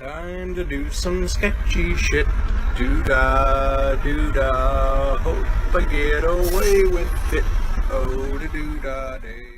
Time to do some sketchy shit. Doo-da, hope I get away with it. Oh, the doo-da day.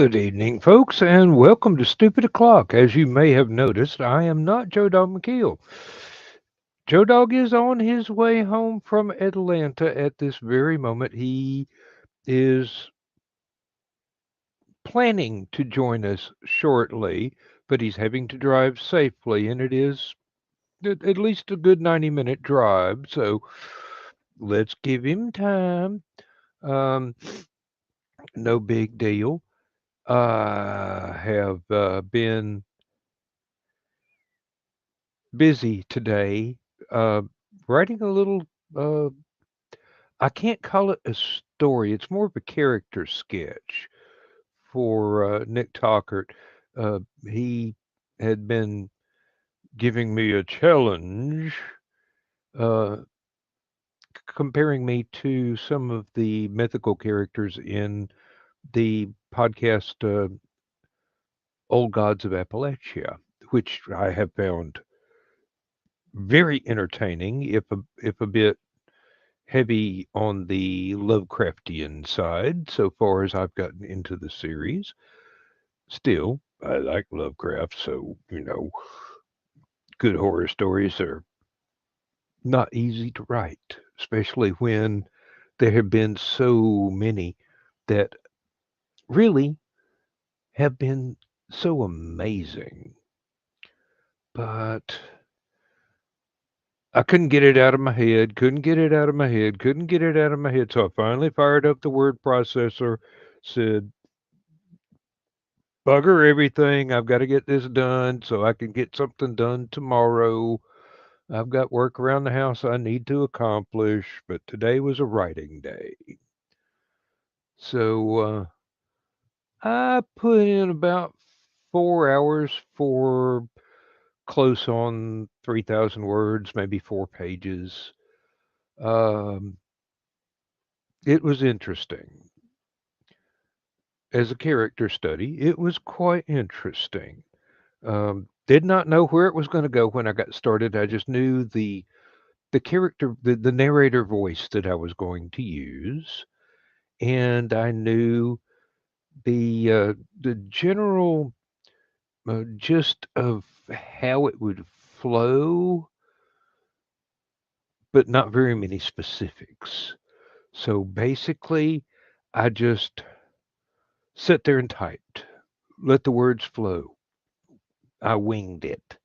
Good evening, folks, and welcome to Stupid O'Clock. As you may have noticed, I am not Joe Dog McKeel. Joe Dog is on his way home from Atlanta at this very moment. He is planning to join us shortly, but he's having to drive safely, and it is at least a good 90-minute drive. So let's give him time. Um, no big deal. I have been busy today, uh, writing a little. Uh, I can't call it a story. It's more of a character sketch for Nick Talkert. He had been giving me a challenge, uh, comparing me to some of the mythical characters in the podcast Old Gods of Appalachia, which I have found very entertaining, if a bit heavy on the Lovecraftian side so far as I've gotten into the series. Still, I like Lovecraft, so, good horror stories are not easy to write, especially when there have been so many that really have been so amazing. But I couldn't get it out of my head, couldn't get it out of my head, couldn't get it out of my head. So I finally fired up the word processor, said, bugger everything. I've got to get this done so I can get something done tomorrow. I've got work around the house I need to accomplish, but today was a writing day. So I put in about 4 hours for close on 3,000 words, maybe 4 pages. Um, it was interesting. As a character study, it was quite interesting. Did not know where it was going to go when I got started. I just knew the character, the narrator voice that I was going to use, and I knew the general gist of how it would flow, but not very many specifics. So basically, I just sat there and typed, let the words flow. I winged it.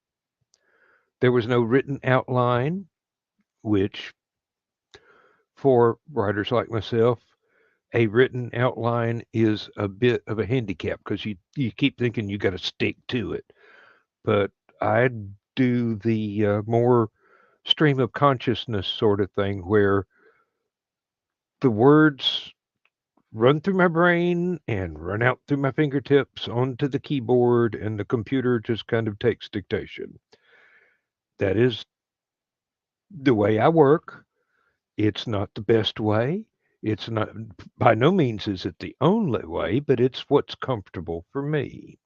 There was no written outline, which for writers like myself, a written outline is a bit of a handicap because you keep thinking you got to stick to it. But I do the more stream of consciousness sort of thing where the words run through my brain and run out through my fingertips onto the keyboard, and the computer just kind of takes dictation. That is the way I work. It's not the best way. It's not, by no means is it the only way, but it's what's comfortable for me.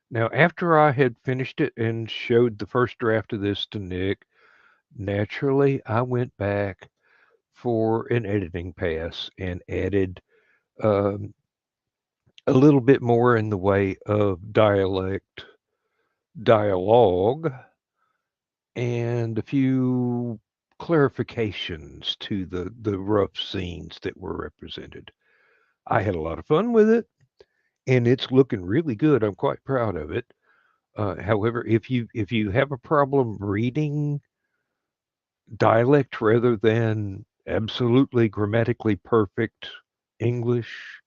Now, after I had finished it and showed the first draft of this to Nick, naturally I went back for an editing pass and added um, a little bit more in the way of dialogue, and a few clarifications to the rough scenes that were represented. I had a lot of fun with it, and it's looking really good. I'm quite proud of it. However, if you have a problem reading dialect rather than absolutely grammatically perfect English,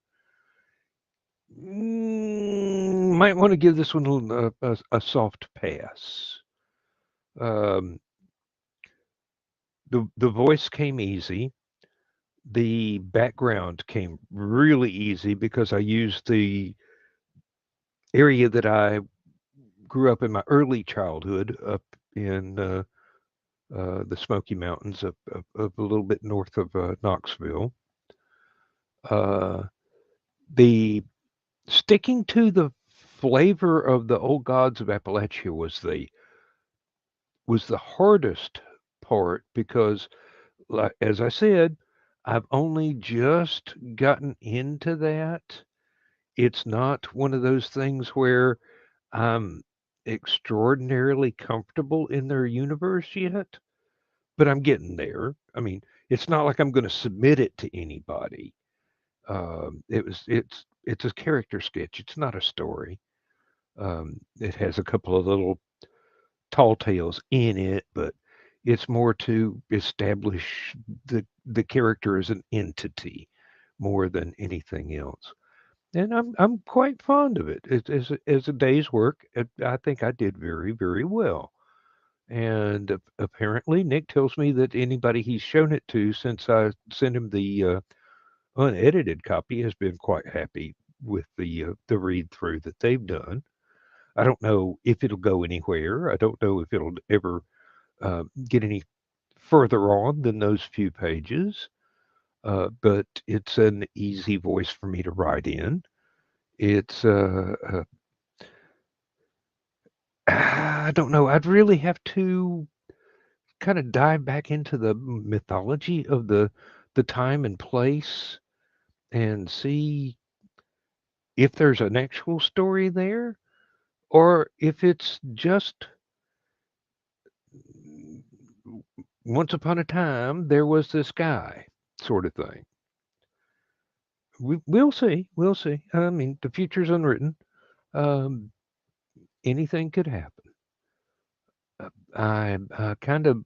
might want to give this one a soft pass. Um, the voice came easy. The background came really easy because I used the area that I grew up in my early childhood up in the Smoky Mountains, up a little bit north of Knoxville. Uh, the sticking to the flavor of the old gods of Appalachia was the hardest part because, like, as I said, I've only just gotten into that. It's not one of those things where I'm extraordinarily comfortable in their universe yet, but I'm getting there. I mean, it's not like I'm going to submit it to anybody. It's a character sketch. It's not a story. It has a couple of little tall tales in it, but it's more to establish the character as an entity more than anything else. And I'm quite fond of it. As a day's work, I think I did very, very well. And apparently, Nick tells me that anybody he's shown it to since I sent him the unedited copy has been quite happy with the read through that they've done. I don't know if it'll go anywhere. I don't know if it'll ever get any further on than those few pages. But it's an easy voice for me to write in. It's I don't know. I'd really have to kind of dive back into the mythology of the time and place and see if there's an actual story there or if it's just once upon a time there was this guy sort of thing. We'll see. We'll see. I mean, the future's unwritten. Um, anything could happen. I kind of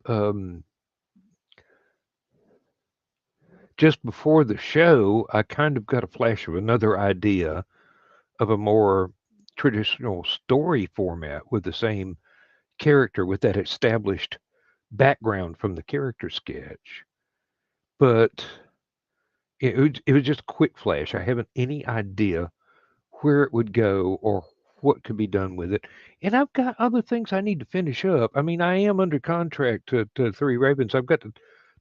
just before the show, I kind of got a flash of another idea of a more traditional story format with the same character with that established background from the character sketch. But it was just a quick flash. I haven't any idea where it would go or what could be done with it. And I've got other things I need to finish up. I mean, I am under contract to Three Ravens. I've got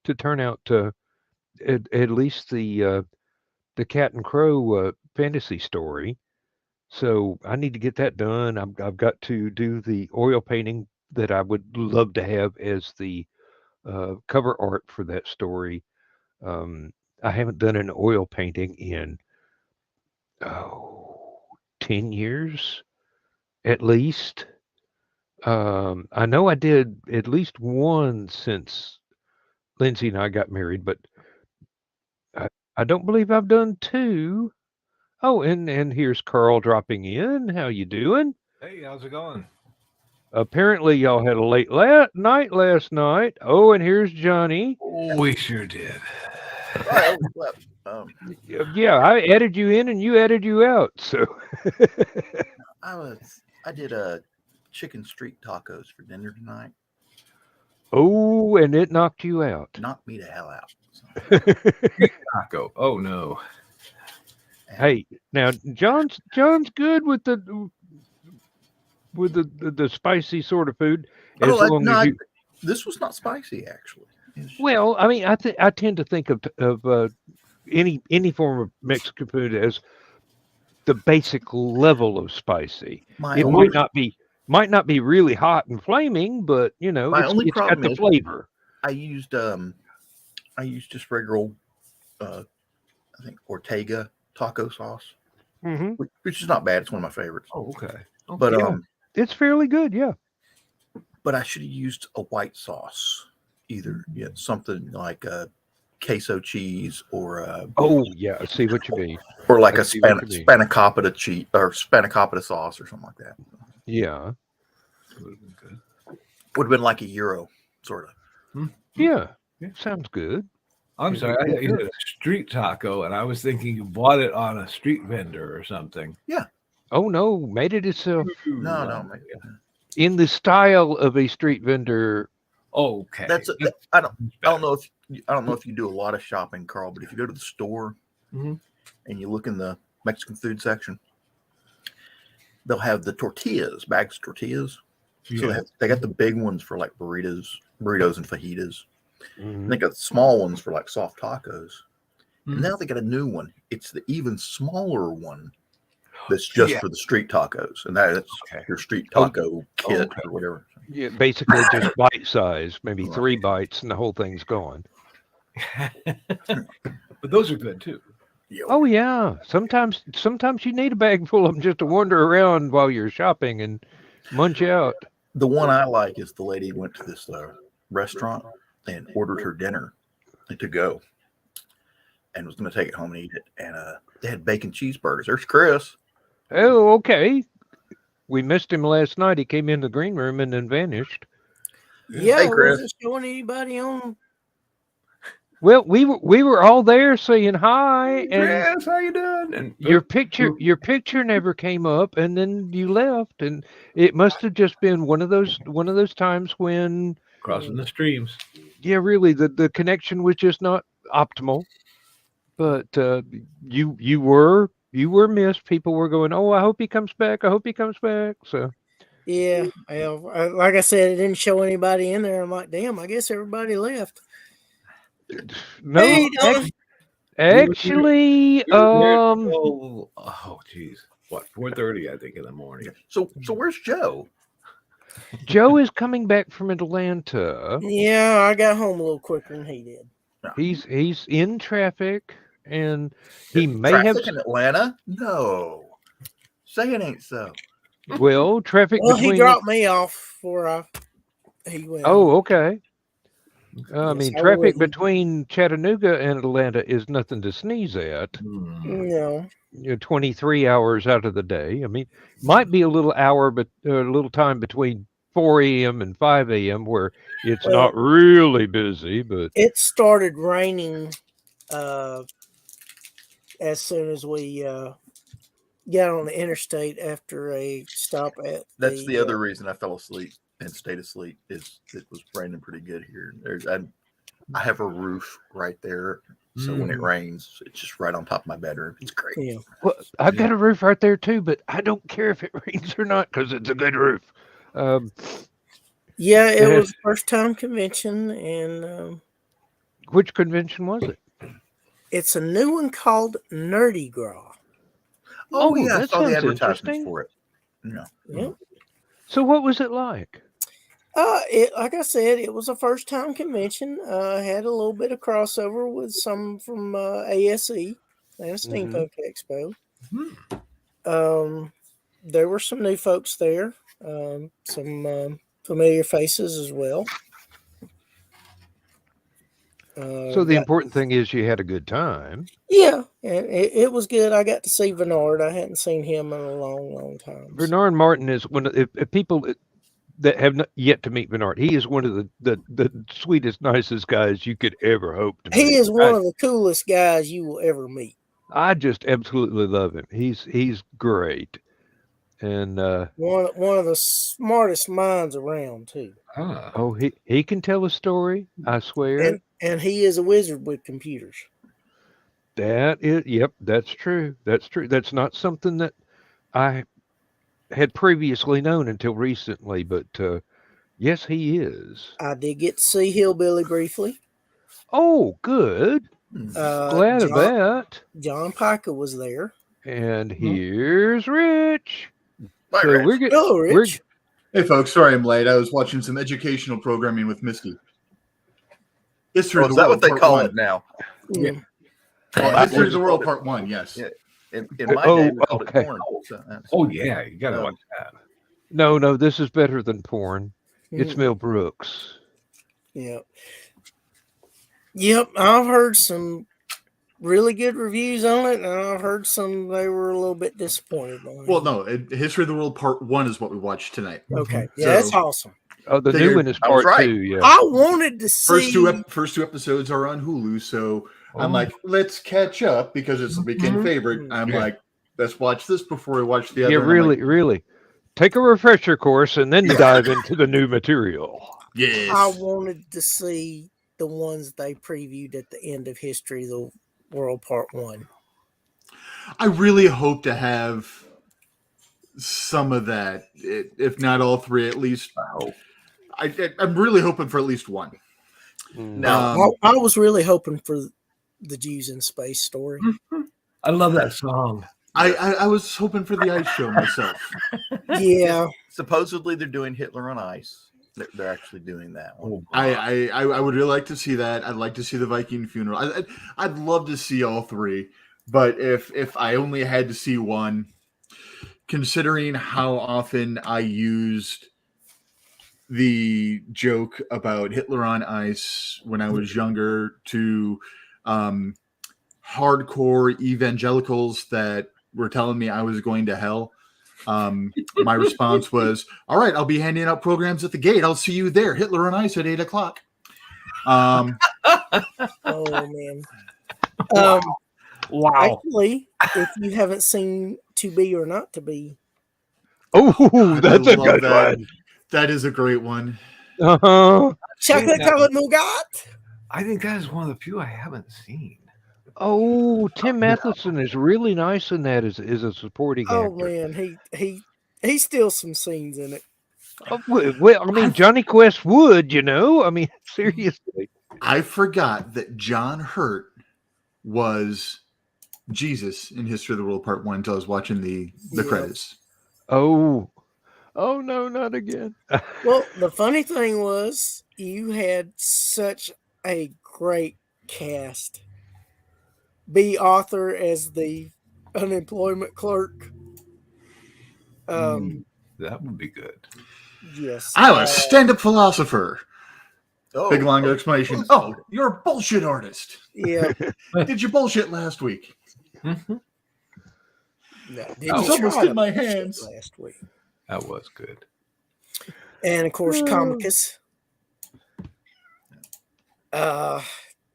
to turn out at least the Cat and Crow fantasy story. So I need to get that done. I've got to do the oil painting that I would love to have as the cover art for that story. Um, I haven't done an oil painting in oh 10 years at least. I know I did at least one since Lindsay and I got married, but I, I don't believe I've done two. Oh, and here's Carl dropping in. How you doing? Hey, how's it going? Apparently, y'all had a late night last night. Oh, and here's Johnny. Oh, we sure did. Sorry, I overslept. Yeah, I added you in and you added you out. So, I did chicken street tacos for dinner tonight. oh, and it knocked you out. Knocked me the hell out. So, Taco. Oh no. Hey, now John's good with the spicy sort of food as long as you. this was not spicy actually. Well, I mean, I tend to think of any form of Mexican food as the basic level of spicy. It might not be really hot and flaming, but you know, it's got the flavor. I used just regular old I think Ortega taco sauce, which is not bad. It's one of my favorites. Oh, okay. But yeah, it's fairly good, yeah. But I should have used a white sauce, either something like a queso cheese or oh yeah, I see what you mean. Or like a spanakopita cheese or spanakopita sauce or something like that. Yeah, Would have been good. Would have been like a gyro sort of. yeah, Yeah. sounds good. I'm sorry, I thought you did a street taco, and I was thinking you bought it on a street vendor or something. Yeah. Oh no, made it itself No. in the style of a street vendor. Okay. I don't know if you do a lot of shopping, Carl, but if you go to the store and you look in the Mexican food section, they'll have the bags of tortillas. So they got the big ones for like burritos and fajitas. And they got the small ones for like soft tacos. And now they got a new one. It's the even smaller one that's just for the street tacos. And that's your street taco kit or whatever. Yeah, basically just bite size, maybe 3 bites, and the whole thing's gone. But those are good too. Oh yeah, sometimes you need a bag full of them just to wander around while you're shopping and munch out. The one I like is the lady went to this restaurant and ordered her dinner to go, and was going to take it home and eat it. And they had bacon cheeseburgers. There's Chris. Oh, okay. We missed him last night. He came in the green room and then vanished. Yeah, Hey, Chris. wasn't showing anybody on. Well, we were all there saying hi, and Chris, how you doing? And your picture never came up, and then you left, and it must have just been one of those times when crossing the streams. yeah, really the connection was just not optimal. But you were missed. People were going, oh, I hope he comes back. I hope he comes back. So Yeah, like I said, it didn't show anybody in there. I'm like, damn, I guess everybody left. no, Hey, Don. actually, Oh, geez. What, 4:30, I think, in the morning. So where's Joe? Joe is coming back from Atlanta. Yeah, I got home a little quicker than he did. He's in traffic, and he may Traffic have in Atlanta? No. Say it ain't so. traffic Well, between. he dropped me off before he went. Oh, okay. I Yes, mean, I traffic wouldn't. between Chattanooga and Atlanta is nothing to sneeze at. No. 23 hours out of the day. I mean, might be a little hour, but a little time between 4 a.m. and 5 a.m. where it's Well, not really busy, but it started raining as soon as we got on the interstate after a stop at That's the other reason I fell asleep and stayed asleep is it was raining pretty good here. I have a roof right there, so when it rains, it's just right on top of my bedroom. It's great. Yeah. well, I got a roof right there too, but I don't care if it rains or not because it's a good roof. Yeah, it Yes. was first time convention, and Which convention was it? it's a new one called Nerdy Gras. Oh, yeah, I that saw the sounds advertisements interesting. for it. Yeah. Yeah. So what was it like? Like I said, it was a first time convention. Had a little bit of crossover with some from ASE and Steampunk Expo. There were some new folks there, some familiar faces as well. So the important thing is you had a good time. Yeah, and it was good. I got to see Bernard. I hadn't seen him in a long, long time. Bernard Martin is one of if people that have not yet to meet Bernard, he is one of the sweetest, nicest guys you could ever hope to meet. He is one of the coolest guys you will ever meet. I just absolutely love him. He's great, and One of the smartest minds around too. oh, he can tell a story. I swear. And he is a wizard with computers. That is, yep, that's true. That's true. That's not something that I had previously known until recently, but yes, he is. I did get to see Hillbilly briefly. Oh, good. Glad of that. John Pica was there. And here's Rich. Bye, So Rich. we're getting. Hello, Rich. Hey, folks. Sorry I'm late. I was watching some educational programming with Misty. History of Is the that World, what they Part call 1. it now? Yeah. History of the World Part 1, yes. Yeah. In my Oh, day, we called okay. it porn. So that's- Oh yeah, you gotta watch that. No, this is better than porn. It's Mm. Mel Brooks. Yeah. Yep, I've heard some really good reviews on it, and I've heard some they were a little bit disappointed on it. Well, no, History of the World Part 1 is what we watched tonight. Okay, yeah, So- that's awesome. Oh, the Figured new one is I was part right. 2. Yeah. I wanted to see. First two episodes are on Hulu, so I'm like, let's catch up because it's a weekend favorite. I'm like, let's watch this before we watch the other. Yeah, And I'm like, really. Take a refresher course and then dive into the new material. yes. I wanted to see the ones they previewed at the end of History of the World Part 1. I really hope to have some of that, if not all three, at least. I'm really hoping for at least one. Now, I was really hoping for the Jews in Space story. I love that song. I was hoping for the ice show myself. Yeah. supposedly they're doing Hitler on Ice. They're actually doing that one. I would really like to see that. I'd like to see the Viking funeral. I'd love to see all three, but if I only had to see one, considering how often I used the joke about Hitler on Ice when I was younger to hardcore evangelicals that were telling me I was going to hell, my response was, all right, I'll be handing out programs at the gate. I'll see you there. Hitler on Ice at 8:00. Oh, man. Wow. Actually, if you haven't seen To Be or Not to Be, Oh, that's I a love good that. one. That is a great one. Uh-huh. chocolate colored nougat. I think that is one of the few I haven't seen. Oh, Tim Matheson is really nice in that as a supporting Oh actor. man, he steals some scenes in it. Oh, well, I mean, Johnny Quest would, I mean, seriously. I forgot that John Hurt was Jesus in History of the World Part 1 until I was watching the Yeah. credits. Oh no, not again. Well, the funny thing was you had such a great cast. B. Arthur as the unemployment clerk. That would be good. Yes. I'm a stand-up philosopher. Oh, Big long explanation. Oh, you're a bullshit artist. Yeah. Did you bullshit last week? No, It was almost in my hands. last week. That was good. And of course, Comicus.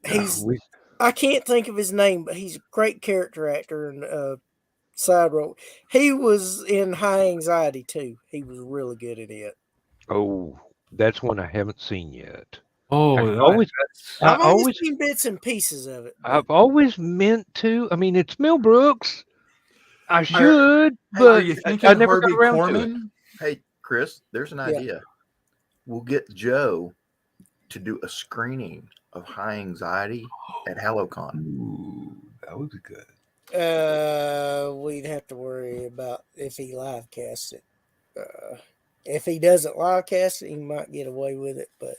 He's We, I can't think of his name, but he's a great character actor and side role. He was in High Anxiety too. He was really good at it. that's one I haven't seen yet. Oh, I always, I I've only always, seen bits and pieces of it. but- I've always meant to. I mean, it's Mel Brooks. I should, Are but you I thinking never got Harvey around to it. Korman? Hey, Chris, there's an idea. We'll get Joe to do a screening of High Anxiety at HalloCon. Ooh, that would be good. We'd have to worry about if he live casts it. If he doesn't live cast it, he might get away with it. But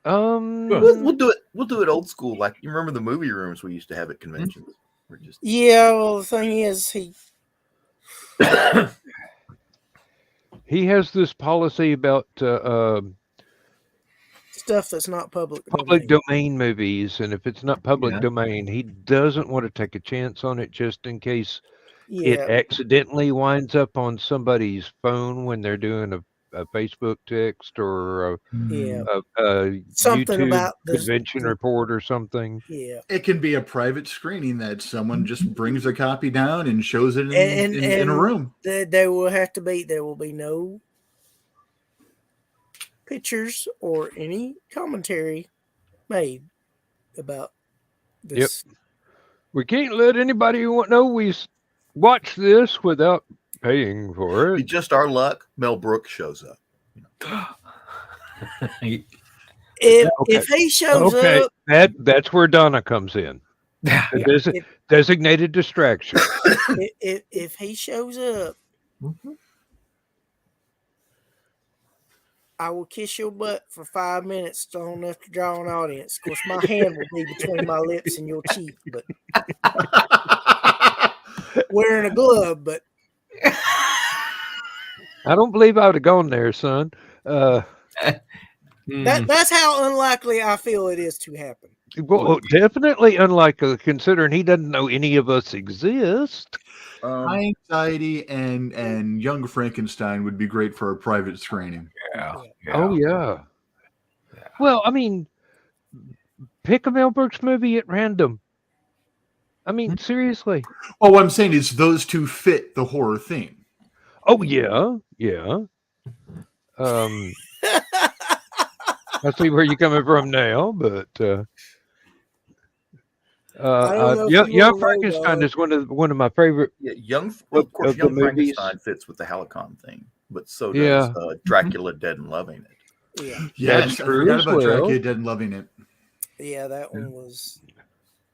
We'll do it. We'll do it old school. Like you remember the movie rooms we used to have at conventions. We're just yeah, well, the thing is, he has this policy about stuff that's not public public domain. domain movies, and if it's not public Yeah. domain, he doesn't want to take a chance on it just in case it Yeah, accidentally winds up on somebody's phone when they're doing a Facebook text or yeah. a Something YouTube about the- convention report or something. Yeah. It can be a private screening that someone just brings a copy down and shows it And- in a room. There will be no pictures or any commentary made about this. We can't let anybody know we watch this without paying for be it. just our luck. Mel Brooks shows up. If he shows Okay, up, that's where Donna comes in. The designated distraction. if he shows up, I will kiss your butt for 5 minutes long enough to draw an audience. Of course, my hand will be between my lips and your cheek, but wearing a glove. But I don't believe I would have gone there, son. that's how unlikely I feel it is to happen. Well, definitely unlikely considering he doesn't know any of us exist. High Anxiety and Young Frankenstein would be great for a private screening. Oh yeah. Well, I mean, pick a Mel Brooks movie at random. I mean, seriously. Well, what I'm saying is those two fit the horror theme. Oh yeah, yeah. I see where you're coming from now, but know if you Young will, Frankenstein though. is one of my favorite. Yeah, of course, of the Young movies. Frankenstein fits with the HalloCon thing, but so Yeah. does Dracula Dead and Loving It. Yeah, Yes, I true forgot as about well. Dracula Dead and Loving It. yeah, that one was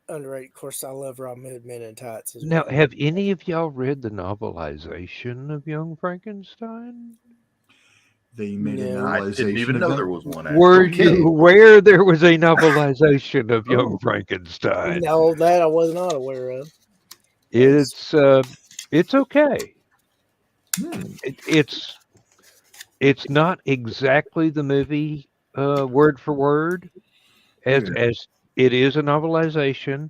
underrated. Of course, I love Robin Hood Men in Tights as Now, well. have any of y'all read the novelization of Young Frankenstein? They made a No. I novelization didn't even of know that. there was one. Were Okay. you aware there was a novelization of Young Frankenstein? No, that I was not aware of. It's okay. It's not exactly the movie word for word as it is a novelization.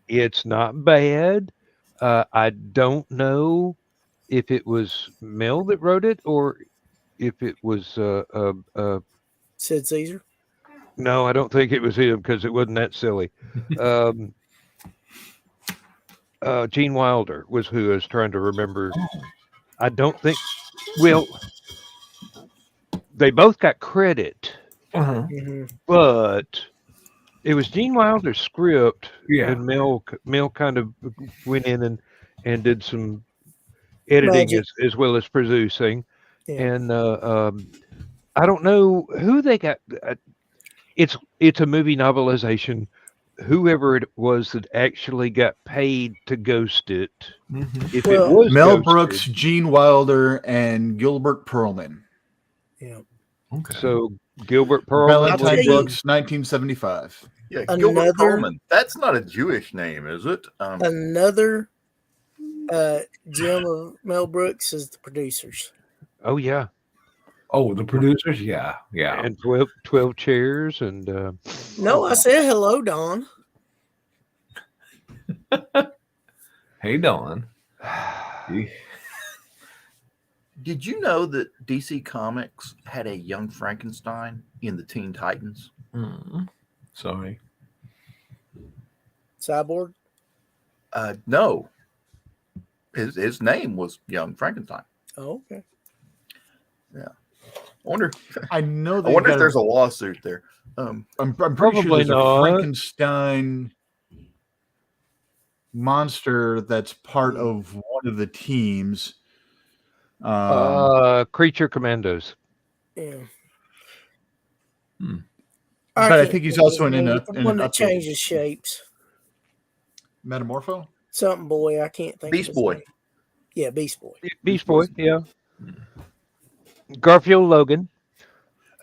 It's not bad. I don't know if it was Mel that wrote it or if it was Sid Caesar. no, I don't think it was him because it wasn't that silly. Gene Wilder was who I was trying to remember. I don't think. Well, they both got credit, but it was Gene Wilder's script, and Mel kind of went in and did some editing as well as producing. Yeah. And I don't know who they got. It's a movie novelization. Whoever it was that actually got paid to ghost it, if it was Mel ghosted, Brooks, Gene Wilder, and Gilbert Perlman. Yeah. Okay. So Gilbert Perlman, Valentine you- Brooks, 1975. Yeah, Another- Gilbert Perlman. That's not a Jewish name, is it? Another gem of Mel Brooks is the producers. oh yeah, Oh, the producers? Yeah. and 12 chairs, and No, I said hello, Don. Hey, Dawn. Did you know that DC Comics had a young Frankenstein in the Teen Titans? Sorry. Cyborg? No. His name was Young Frankenstein. Oh, okay. Yeah. I wonder if there's a lawsuit there. I'm pretty sure Probably there's a not. Frankenstein monster that's part of one of the teams. Creature Commandos. Yeah. But I think he's also in the one an that update. changes shapes. Metamorpho? Something boy, I can't think. Beast of his Boy. name. Yeah, Beast Boy. Beast Boy, yeah. Garfield Logan.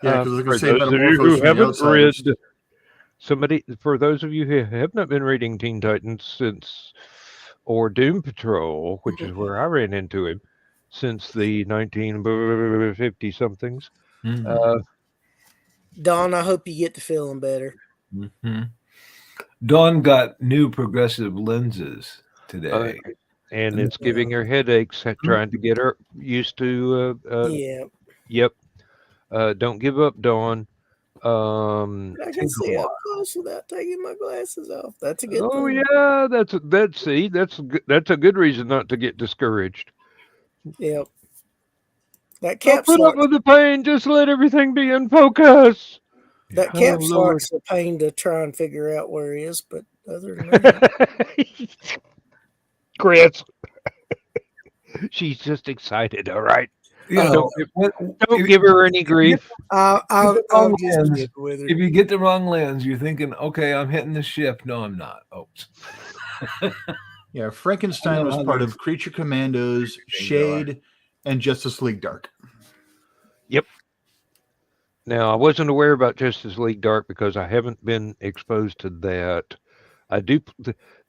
Yeah, because I was For going to say those of you Metamorpho's who from the haven't Outsiders. for those of you who have not been reading Teen Titans or Doom Patrol, which is where I ran into him, since the 1950 somethings. Don, I hope you get to feeling better. Dawn got new progressive lenses today. And it's giving her headaches trying to get her used to. Yeah. Yep. Don't give up, Dawn. I can see up close without taking my glasses off. That's a good thing. Yeah, that's a good reason not to get discouraged. Yep. That Don't caps put up lock, with the pain. Just let everything be in focus. that Oh, caps Lord. lock's a pain to try and figure out where he is, but other than that, Chris. She's just excited, all right? You know, Don't give her any grief. I'll just lens, get with her. if you get the wrong lens, you're thinking, okay, I'm hitting the ship. No, I'm not. Oops. Yeah, Frankenstein was part of Creature Commandos, Shade, and Justice League Dark. Yep. Now, I wasn't aware about Justice League Dark because I haven't been exposed to that. I do.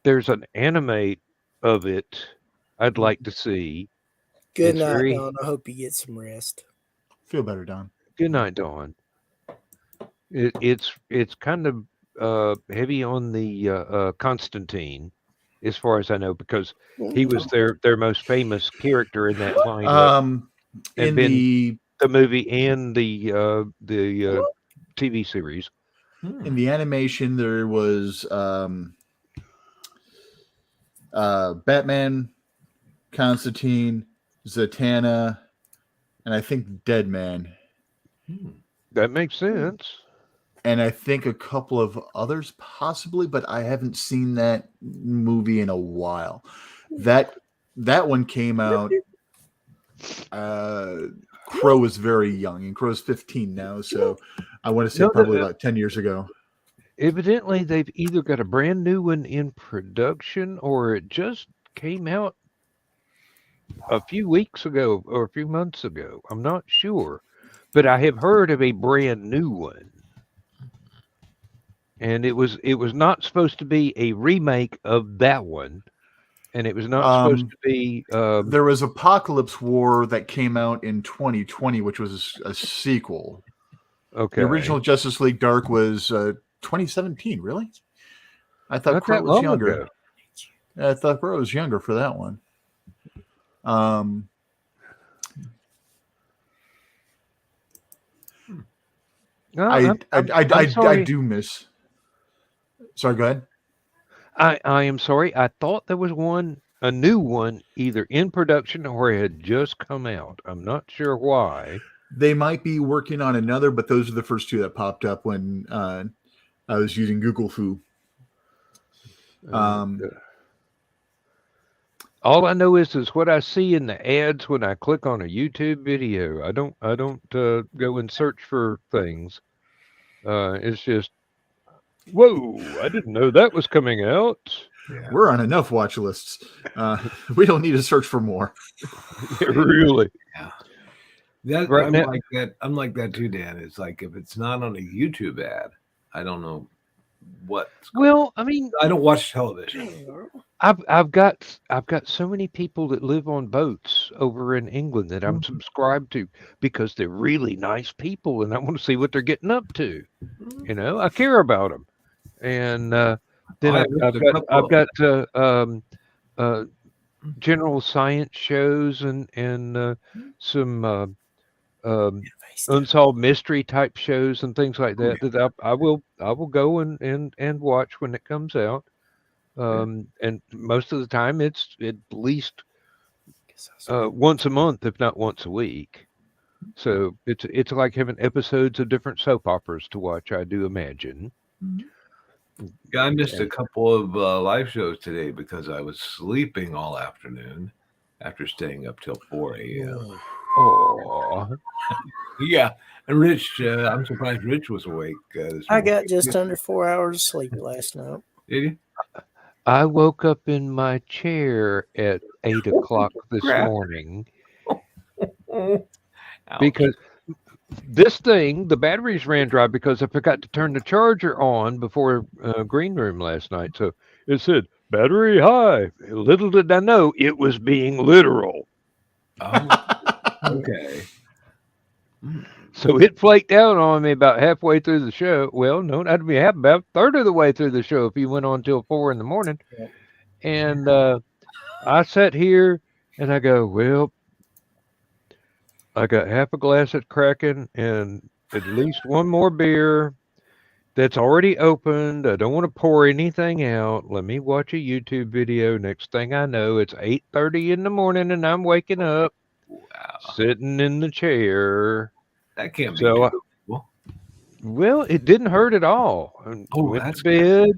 There's an anime of it I'd like to see. Good It's night, very- Don. I hope you get some rest. Feel better, Don. Good night, Dawn. It's kind of heavy on the Constantine, as far as I know, because he was their most famous character in that line. In the movie and the TV series. in the animation, there was Batman, Constantine, Zatanna, and I think Deadman. That makes sense. And I think a couple of others possibly, but I haven't seen that movie in a while. That one came out. Crow was very young, and Crow's 15 now, so I want to say probably about 10 years ago. Evidently, they've either got a brand new one in production, or it just came out a few weeks ago or a few months ago. I'm not sure, but I have heard of a brand new one. And it was not supposed to be a remake of that one, and it was not supposed to be. There was Apocalypse War that came out in 2020, which was a sequel. Okay. The original Justice League Dark was 2017. Really? I thought Not Crow that was long younger. ago. I thought Crow was younger for that one. No, I sorry. do miss. Sorry, go ahead. I am sorry. I thought there was a new one, either in production or it had just come out. I'm not sure why. They might be working on another, but those are the first two that popped up when I was using Google Foo. All I know is what I see in the ads when I click on a YouTube video. I don't go and search for things. It's just, whoa! I didn't know that was coming out. Yeah. We're on enough watch lists. We don't need to search for more. Really? Yeah. That Right I'm now- like that. I'm like that too, Dan. It's like if it's not on a YouTube ad, I don't know what. Well, I mean, I don't watch television. I've got so many people that live on boats over in England that I'm subscribed to because they're really nice people and I want to see what they're getting up to. You know, I care about them. And then I've got general science shows and some unsolved mystery type shows and things like that that I will go and watch when it comes out. And most of the time it's at least once a month, if not once a week. So it's like having episodes of different soap operas to watch, I do imagine. Yeah, I missed a couple of live shows today because I was sleeping all afternoon after staying up till 4 a.m. Oh, Yeah, and Rich, I'm surprised Rich was awake this I morning. got just under 4 hours of sleep last night. Did you? I woke up in my chair at 8 o'clock this Crap. morning Ouch. because this thing, the batteries ran dry because I forgot to turn the charger on before green room last night. So it said battery high. Little did I know it was being literal. Oh, okay. So it flaked out on me about halfway through the show. Well, no, that'd be about a third of the way through the show if you went on till 4 in the morning. Yeah. And I sat here and I go, well, I got half a glass at Kraken and at least one more beer that's already opened. I don't want to pour anything out. Let me watch a YouTube video. Next thing I know, it's 8:30 in the morning and I'm waking up, Wow. sitting in the chair. That can't be So, good. well, it didn't hurt at all. I Oh, went that's to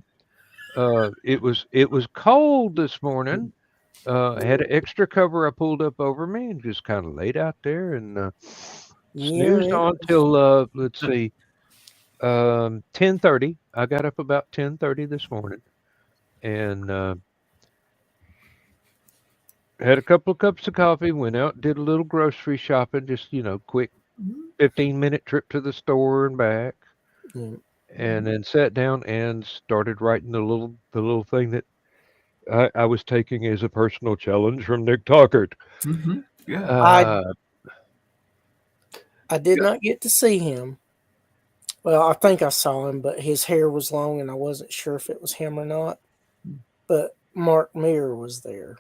bed. It was cold this morning. I had an extra cover I pulled up over me and just kind of laid out there and snoozed Yeah, on till let's see, 10:30. I got up about 10:30 this morning and had a couple of cups of coffee. Went out, did a little grocery shopping, just quick 15-minute trip to the store and back. yeah. And then sat down and started writing the little thing that I was taking as a personal challenge from Nick Talkert. Mm-hmm. Yeah. I did not get to see him. Well, I think I saw him, but his hair was long and I wasn't sure if it was him or not. But Mark Meir was there.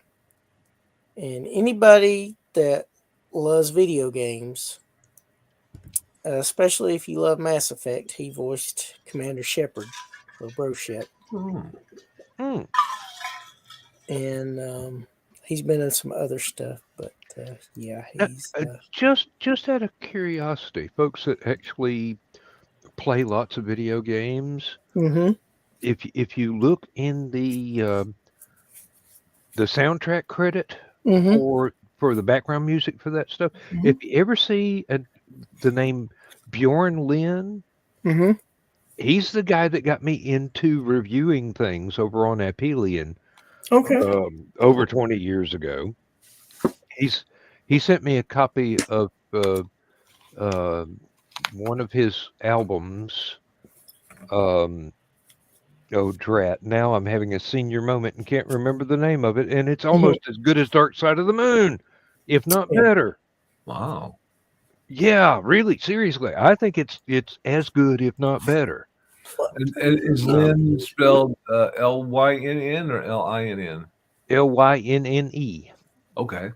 And anybody that loves video games, especially if you love Mass Effect, he voiced Commander Shepard or Brochette. Hmm. And he's been in some other stuff, but yeah, Now, he's just out of curiosity, folks that actually play lots of video games, if you look in the soundtrack credit for the background music for that stuff, if you ever see the name Bjorn Lynn, he's the guy that got me into reviewing things over on Apelian over 20 years ago. He sent me a copy of one of his albums. Oh, drat. Now I'm having a senior moment and can't remember the name of it, and it's almost as good as Dark Side of the Moon, if not better. Wow. Yeah, really, seriously. I think it's as good, if not better. And is Lynn spelled Lynn or Linn? Lynne. Okay.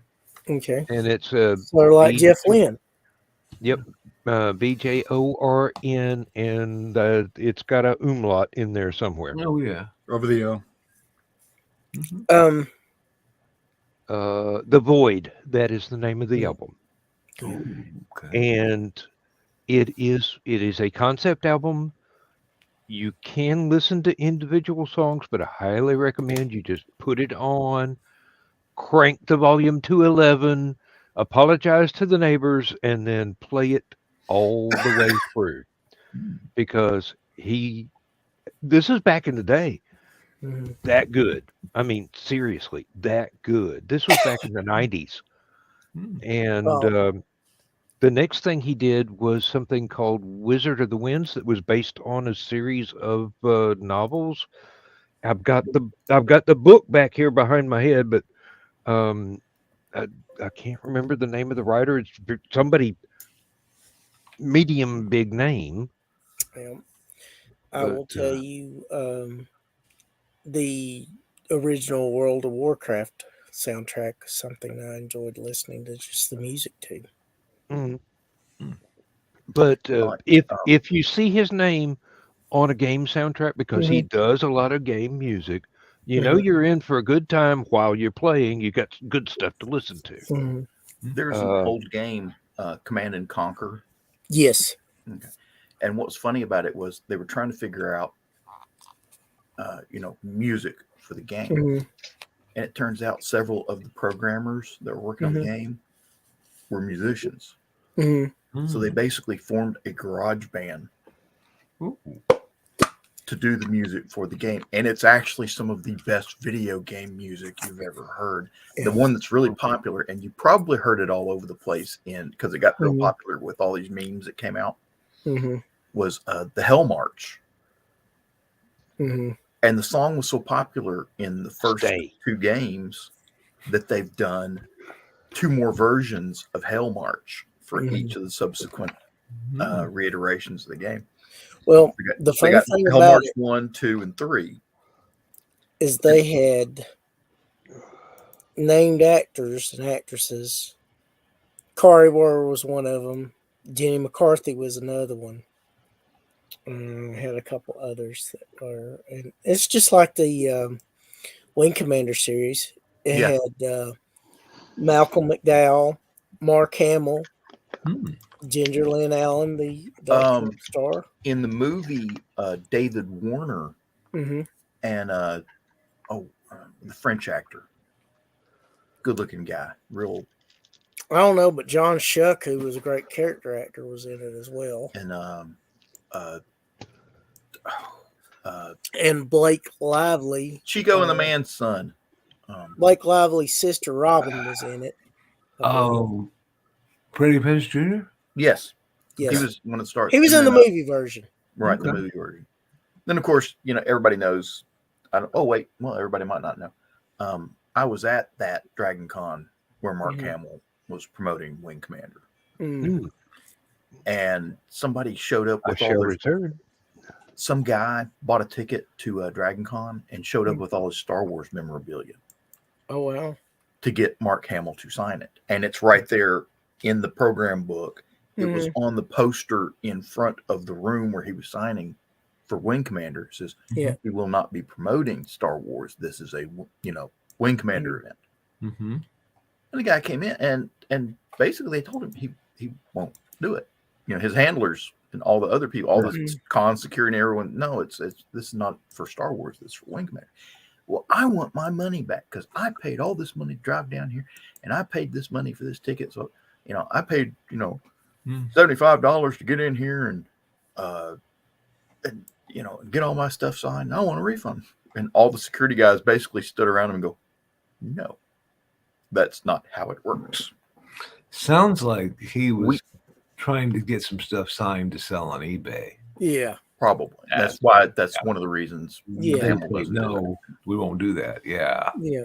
okay. And it's So like Jeff Lynne. Yep. BJORN, and it's got a umlaut in there somewhere. Oh yeah. Over the O. The Void, that is the name of the album. Okay. And it is a concept album. You can listen to individual songs, but I highly recommend you just put it on, crank the volume to 11, apologize to the neighbors, and then play it all the way through. Because this is back in the day, that good. I mean, seriously, that good. This was back in the 90s. And the next thing he did was something called Wizard of the Winds that was based on a series of novels. I've got the book back here behind my head, but I can't remember the name of the writer. It's somebody medium big name. Yeah. I will tell you, the original World of Warcraft soundtrack is something I enjoyed listening to, just the music to. Mm. Mm. But Like, if you see his name on a game soundtrack, because he Mhm. does a lot of game music, you know Mhm. you're in for a good time while you're playing. You got good stuff to listen to. Mhm. there's an old game, Command and Conquer. Yes. Okay. And what was funny about it was they were trying to figure out, music for the game. Mhm. And it turns out several of the programmers that were working on the Mhm. game were musicians. Mhm. So they basically formed a garage band to do the music for the game. And it's actually some of the best video game music you've ever heard. Yeah. The one that's really popular, and you probably heard it all over the place because it got real Mhm. popular with all these memes that came out, Mhm. was the Hell March. Mhm. And the song was so popular in the first Stay. 2 games that they've done 2 more versions of Hell March for Mhm. each of the subsequent reiterations of the game. Well, They got, the they funny got thing Hell about March it 1, 2, and 3. is they had named actors and actresses. Kari Ware was one of them. Jenny McCarthy was another one. Had a couple others that were, and it's just like the Wing Commander series. It Yeah. had Malcolm McDowell, Mark Hamill, Hmm. Ginger Lynn Allen, the Um, star. In the movie, David Warner Mm-hmm. and the French actor, good-looking guy, real, I don't know, but John Shuck, who was a great character actor, was in it as well. and And Blake Lively. Chico and the Man's Son. Blake Lively's sister Robin was in it. I believe. Oh, Freddie Prinze Jr.? Yes, Yes. he was one of the stars. He was And in the then, movie version. right, the Okay. movie version. Then, of course, everybody knows. Everybody might not know. I was at that Dragon Con where Mark Mhm. Hamill was promoting Wing Commander, Mm. and somebody showed up I with all shall their. return. Some guy bought a ticket to Dragon Con and showed up with all his Star Wars memorabilia Oh, wow. to get Mark Hamill to sign it, and it's right there in the program book. It was on the poster in front of the room where he was signing for Wing Commander. It says, Yeah. "We will not be promoting Star Wars. This is a Wing Commander event." Mm-hmm. And the guy came in and basically they told him he won't do it. His handlers and all the other people, all the con security and everyone, no, it's this is not for Star Wars. This is for Wing Commander. Well, I want my money back because I paid all this money to drive down here, and I paid this money for this ticket. So, I paid $75 to get in here and get all my stuff signed. I want a refund. And all the security guys basically stood around him and go, "No, that's not how it works." Sounds like he was trying to get some stuff signed to sell on eBay. Yeah. Probably. That's one of the reasons. Yeah. Hamill doesn't do it. No, we won't do that. Yeah. Yeah.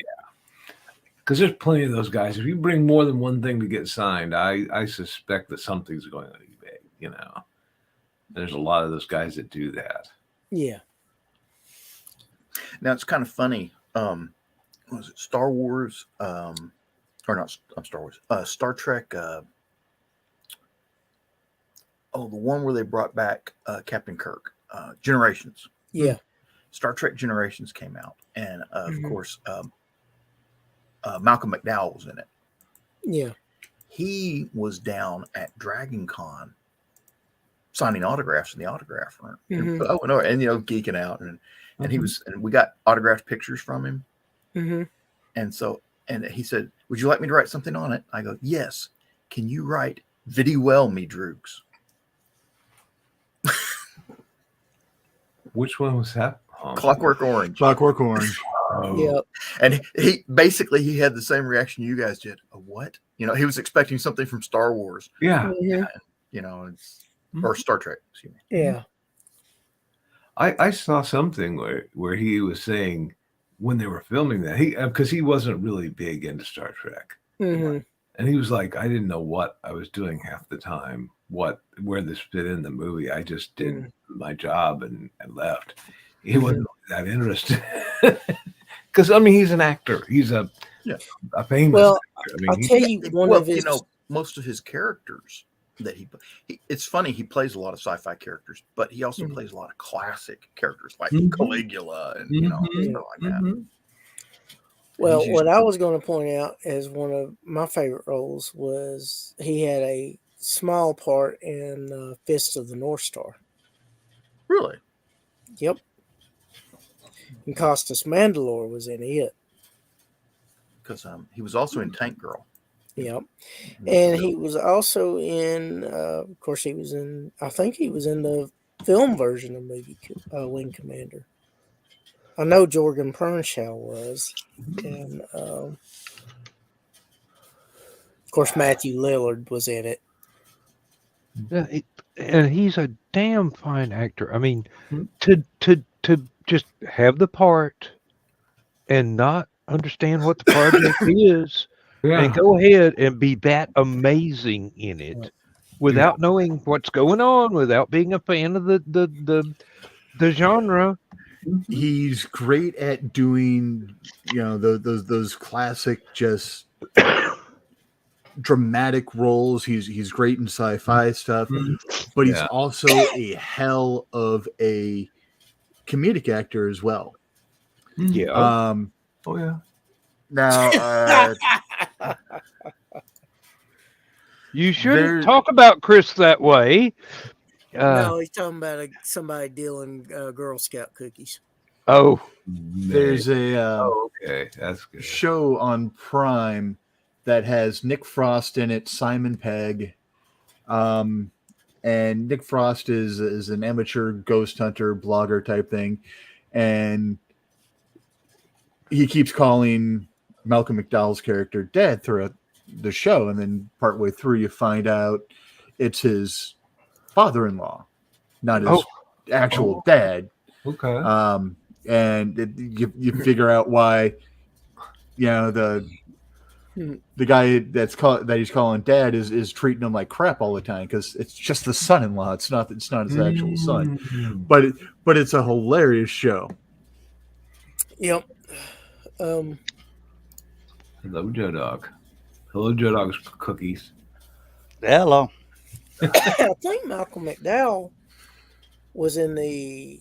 Because there's plenty of those guys. If you bring more than one thing to get signed, I suspect that something's going on eBay. There's a lot of those guys that do that. Yeah. Now it's kind of funny. Was it Star Wars? Or not? Star Wars. Star Trek. The one where they brought back Captain Kirk. Generations. Yeah. Star Trek Generations came out, and of course, Malcolm McDowell was in it. Yeah. He was down at Dragon Con signing autographs in the autograph room. Mhm. And geeking out, and he was, and we got autographed pictures from him. Mm-hmm. And he said, "Would you like me to write something on it?" I go, "Yes. Can you write Viddy well me Droogs?" Which one was that? Clockwork Orange. Clockwork Orange. Oh. Yep. And he basically had the same reaction you guys did. What? He was expecting something from Star Wars. Yeah. Mhm. Or Star Trek. Excuse me. Yeah. I saw something where he was saying when they were filming that because he wasn't really big into Star Trek, Mm-hmm. and he was like, I didn't know what I was doing half the time, where this fit in the movie. I just did my job and left. He wasn't that interested because he's an actor. He's a a famous Well, actor. I'll he- tell you one Well, of his. most of his characters that it's funny, he plays a lot of sci-fi characters, but he also Mhm. plays a lot of classic characters like Mhm. Caligula and Mhm. stuff like that. Mhm. Well, He's what I was going to point out as one of my favorite roles was he had a small part in Fist of the North Star. really Yep. And Costas Mandalore was in it. because he was also in Tank Girl. Yep. And he was also in, of course, he was in, I think he was in the film version of movie Wing Commander. I know Jorgen Pernshaw was. And, of course, Matthew Lillard was in it. Yeah, and he's a damn fine actor. I mean, Mhm. to just have the part and not understand what the project is, Yeah. and go ahead and be that amazing in it without knowing what's going on, without being a fan of the genre. He's great at doing, those classic, just dramatic roles. He's great in sci-fi stuff, but he's Yeah. also a hell of a comedic actor as well. Yeah. Oh yeah. Now, You shouldn't there- talk about Chris that way. No, he's talking about somebody dealing Girl Scout cookies. Oh, there's a okay, that's good. show on Prime that has Nick Frost in it, Simon Pegg, and Nick Frost is an amateur ghost hunter blogger type thing, and he keeps calling Malcolm McDowell's character Dad throughout the show, and then partway through you find out it's his father-in-law, not his actual dad. Okay. And you figure out why, the guy that he's calling dad is treating him like crap all the time, because it's just the son-in-law. It's not his actual son. But it's a hilarious show. Yep. Hello, Joe Dog. Hello, Joe Dog's cookies. Hello. I think Malcolm McDowell was in the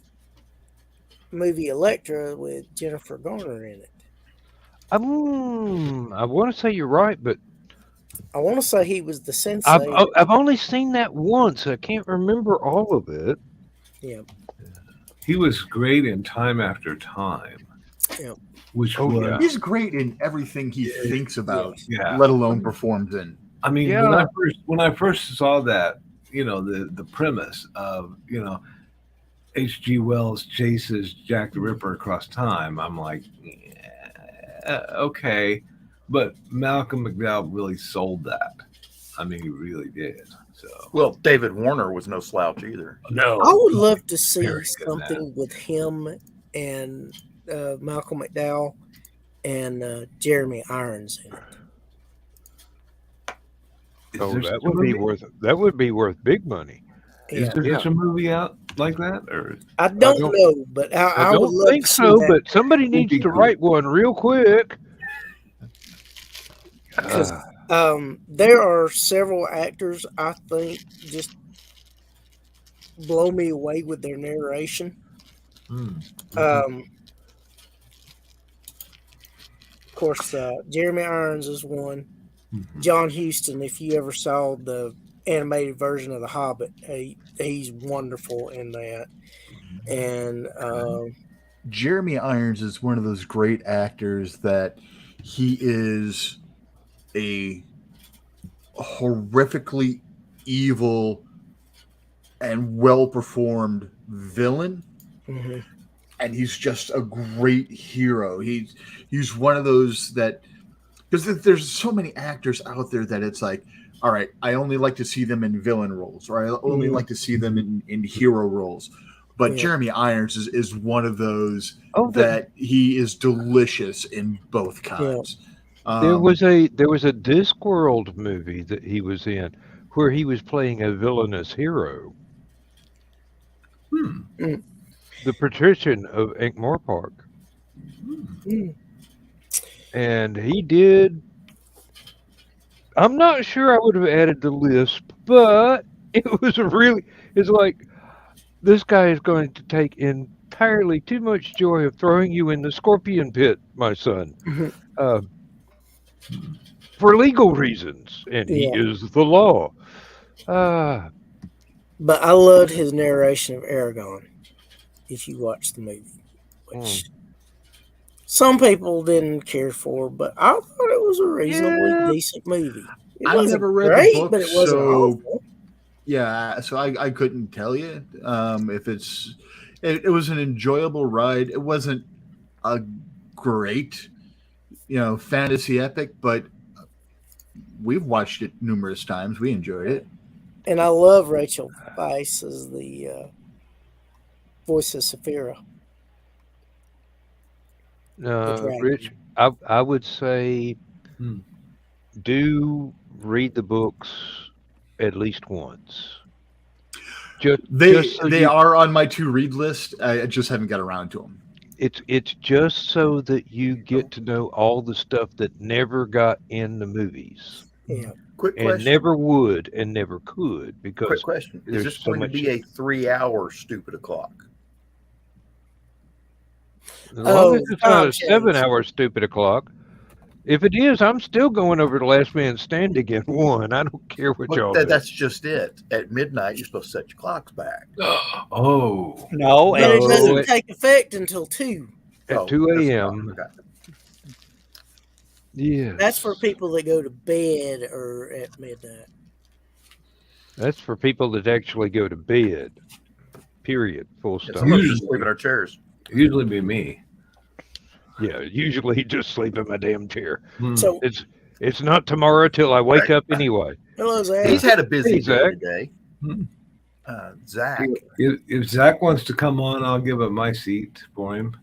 movie Elektra with Jennifer Garner in it. I want to say you're right, but I want to say he was the sensei. I've only seen that once. I can't remember all of it. Yeah. He was great in Time After Time. Yep. Which Oh, was, yeah. He's great in everything he thinks about, yeah. let alone performs in. I mean, Yeah. when I first saw that, the premise of H.G. Wells chases Jack the Ripper across time, I'm like, yeah, okay, but Malcolm McDowell really sold that. I mean, he really did. So Well, David Warner was no slouch either. no, I would love to see Very good, something with him and Malcolm McDowell and Jeremy Irons in it. Oh, that would be worth big money. Is Yeah. there such a movie out like that, or I don't know, but I would don't love think to see so, that. but somebody needs be to cool. write one real quick. Because there are several actors I think just blow me away with their narration. Of course, Jeremy Irons is one. John Huston, if you ever saw the animated version of The Hobbit, he's wonderful in that. And Jeremy Irons is one of those great actors that he is a horrifically evil and well performed villain, and he's just a great hero. He's one of those that, because there's so many actors out there that it's like, all right, I only like to see them in villain roles, or I only like to see them in hero roles. But Jeremy Irons is one of those that he is delicious in both kinds. There was a Discworld movie that he was in where he was playing a villainous hero. The Patrician of Ankh-Morpork. and he did. I'm not sure I would have added the lisp, but it was it's like this guy is going to take entirely too much joy of throwing you in the scorpion pit, my son, uh, for legal reasons, and he Yeah. is the law. But I loved his narration of Aragon. If you watch the movie, which some people didn't care for, but I thought it was a reasonably Yeah. decent movie. It I've wasn't never read great, the book, but it wasn't so awful. yeah, so I couldn't tell you if it was an enjoyable ride. It wasn't a great, fantasy epic, but we've watched it numerous times. We enjoyed it. And I love Rachel Weisz as the voice of Saphira. Rich, I would say do read the books at least once. They are on my to read list. I just haven't got around to them. It's just so that you get to know all the stuff that never got in the movies. Yeah. Quick question. And never would and never could, because quick question. Is this so going to be a 3-hour stupid o'clock? As long as it's not a change. 7-hour stupid o'clock. If it is, I'm still going over the Last Man Standing in one. I don't care what y'all do. That's just it. At midnight, you're supposed to set your clocks back. Oh. No, But it doesn't it- take effect until 2. At 2 that's a.m. fine. Okay. Yeah. That's for people that go to bed or at midnight. That's for people that actually go to bed. Period. Full Yeah, stop. some of us just sleep in our chairs. Usually be me. Yeah, usually just sleep in my damn chair. So, It's not tomorrow till I wake up anyway. hello, Zach. He's had a busy Hey, day Zach. today. Hmm. Zach. If Zach wants to come on, I'll give up my seat for him.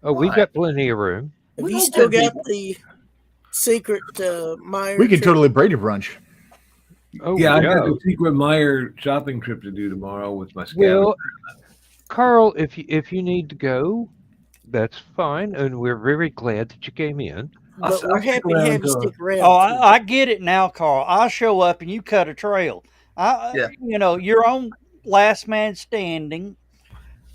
Oh, we've Why? got plenty of room. Have We you don't still put got people- the secret Meyer? We can trip? totally Brady brunch. Oh, Yeah, I got the secret Meyer shopping trip to do tomorrow with my scavenger. Well, Carl, if you need to go, that's fine, and we're very glad that you came in. But I'll we're stick happy to around have you till- stick around. Oh, too. I get it now, Carl. I'll show up and you cut a trail. Yeah. You're on last man standing,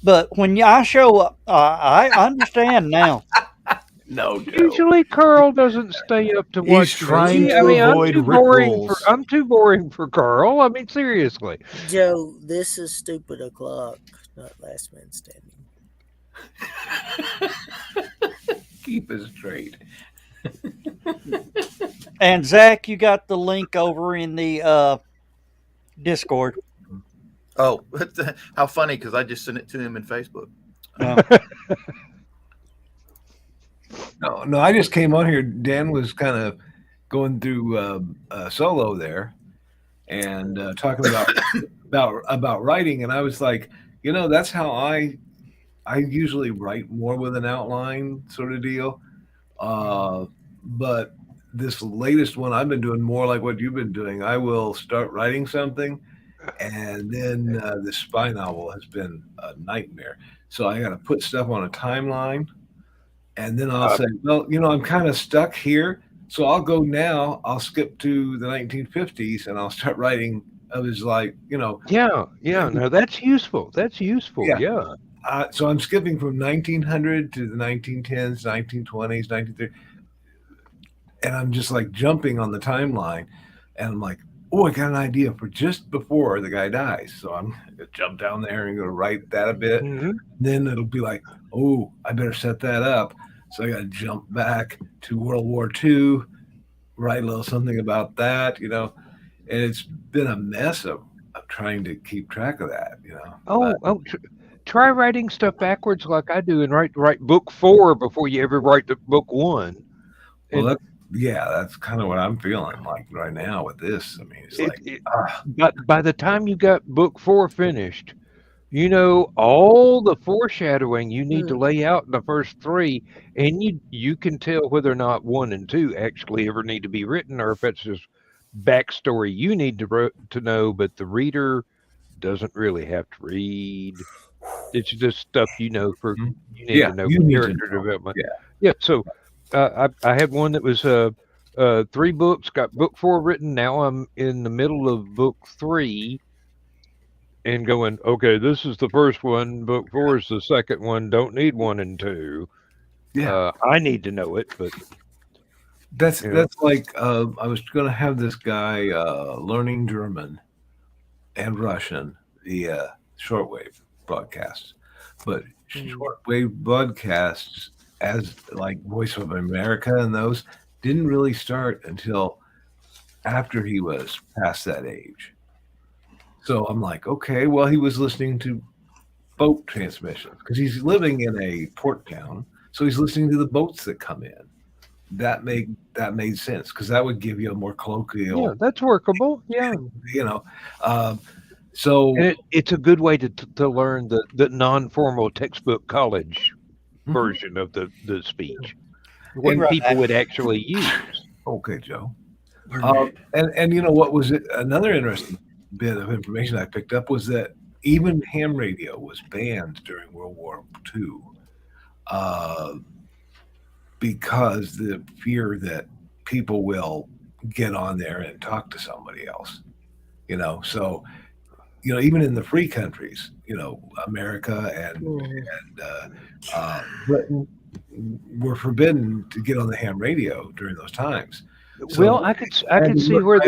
but when I show up, I understand now. No, Joe. Usually, Carl doesn't stay up to He's watch. trying TV. to avoid I'm too Rick boring rolls. I'm too boring for Carl. I mean, seriously. Joe, this is stupid o'clock, not last man standing. Keep it straight. And Zach, you got the link over in the Discord. Oh, how funny, because I just sent it to him in Facebook. No, I just came on here. Dan was kind of going through solo there and talking about writing, and I was like, that's how I usually write, more with an outline sort of deal. But this latest one, I've been doing more like what you've been doing. I will start writing something, and then the spy novel has been a nightmare. So I got to put stuff on a timeline, and then I'll say, well, I'm kind of stuck here. So I'll go now. I'll skip to the 1950s, and I'll start writing. I was like, Yeah. No, that's useful. Yeah. So I'm skipping from 1900 to the 1910s, 1920s, 1930s, and I'm just like jumping on the timeline, and I'm like, oh, I got an idea for just before the guy dies. So I'm gonna jump down there and go write that a bit. Mhm. Then it'll be like, oh, I better set that up. So I got to jump back to World War II, write a little something about that, and it's been a mess of trying to keep track of that, Try writing stuff backwards like I do, and write book 4 before you ever write the book 1. Well, that's kind of what I'm feeling like right now with this. I mean, it's By the time you got book 4 finished, all the foreshadowing you need to lay out in the first 3, and you can tell whether or not 1 and 2 actually ever need to be written, or if it's just backstory you need to know, but the reader doesn't really have to read. It's just stuff for you need to know for character development. Yeah. So I had one that was 3 books. Got book 4 written. Now I'm in the middle of book 3, and going, okay, this is the first one. Book 4 is the second one. Don't need 1 and 2. Yeah. I need to know it, but That's you know. like I was going to have this guy learning German and Russian via shortwave broadcasts, but shortwave broadcasts as like Voice of America and those didn't really start until after he was past that age. So I'm like, okay, well, he was listening to boat transmissions because he's living in a port town, so he's listening to the boats that come in. That made sense because that would give you a more colloquial, Yeah, that's workable. Yeah, you know. So and it's a good way to learn the non-formal textbook college version of the speech, one Right. people would actually use. okay, Joe. And you know what was it? Another interesting bit of information I picked up was that even ham radio was banned during World War II because the fear that people will get on there and talk to somebody else. You know, so even in the free countries, America and Britain were forbidden to get on the ham radio during those times. So Well, I could see where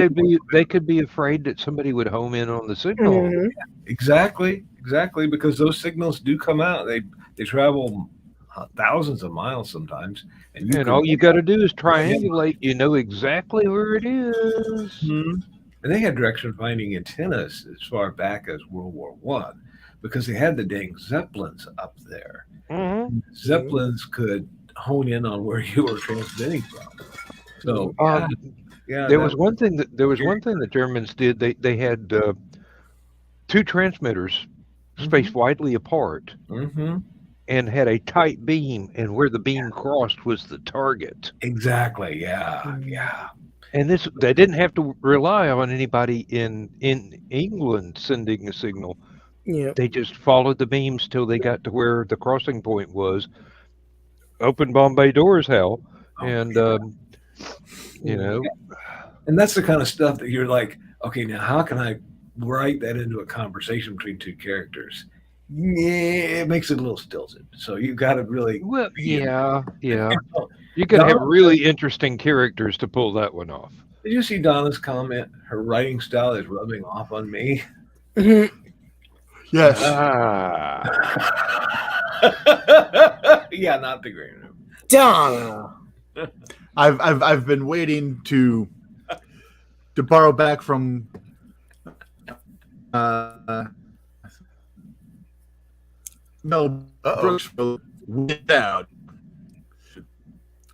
they could be afraid that somebody would home in on the signal. Exactly, because those signals do come out. They travel thousands of miles sometimes, and all you got to do is triangulate. You know exactly where it is. And they had direction finding antennas as far back as World War One, because they had the dang Zeppelins up there. Mm-hmm. Zeppelins could hone in on where you were transmitting from. So there was one thing that the Germans did. They had 2 transmitters spaced widely apart and had a tight beam, and where the beam crossed was the target. Exactly. Yeah. And they didn't have to rely on anybody in England sending a signal. Yeah. They just followed the beams till they got to where the crossing point was. Open Bombay doors, hell, and And that's the kind of stuff that you're like, okay, now how can I write that into a conversation between 2 characters? Yeah, it makes it a little stilted. So you got to really. Well, yeah. You got to have really interesting characters to pull that one off. Did you see Donna's comment? Her writing style is rubbing off on me. Yes. Yeah, not the green room. Donna. I've been waiting to borrow back from Mel Brooks down.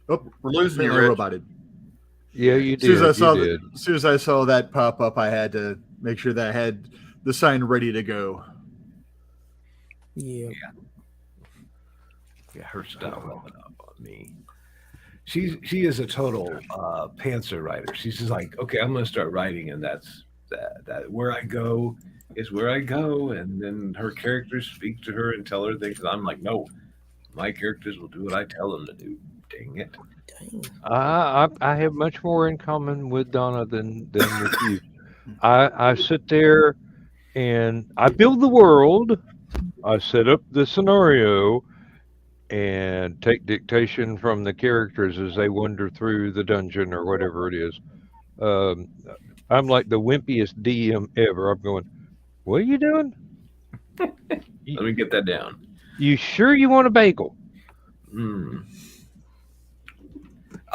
Oh, we're losing you, roboted. Yeah, you did. As soon as I saw that pop up, I had to make sure that I had the sign ready to go. Yeah, her style rubbing up on me. She is a total pantser writer. She's just like, okay, I'm going to start writing, and that's that. Where I go is where I go, and then her characters speak to her and tell her things. And I'm like, no, my characters will do what I tell them to do. Dang it! I have much more in common with Donna than with you. I sit there and I build the world. I set up the scenario and take dictation from the characters as they wander through the dungeon or whatever it is. I'm like the wimpiest DM ever. I'm going, what are you doing? Let me get that down. You sure you want a bagel?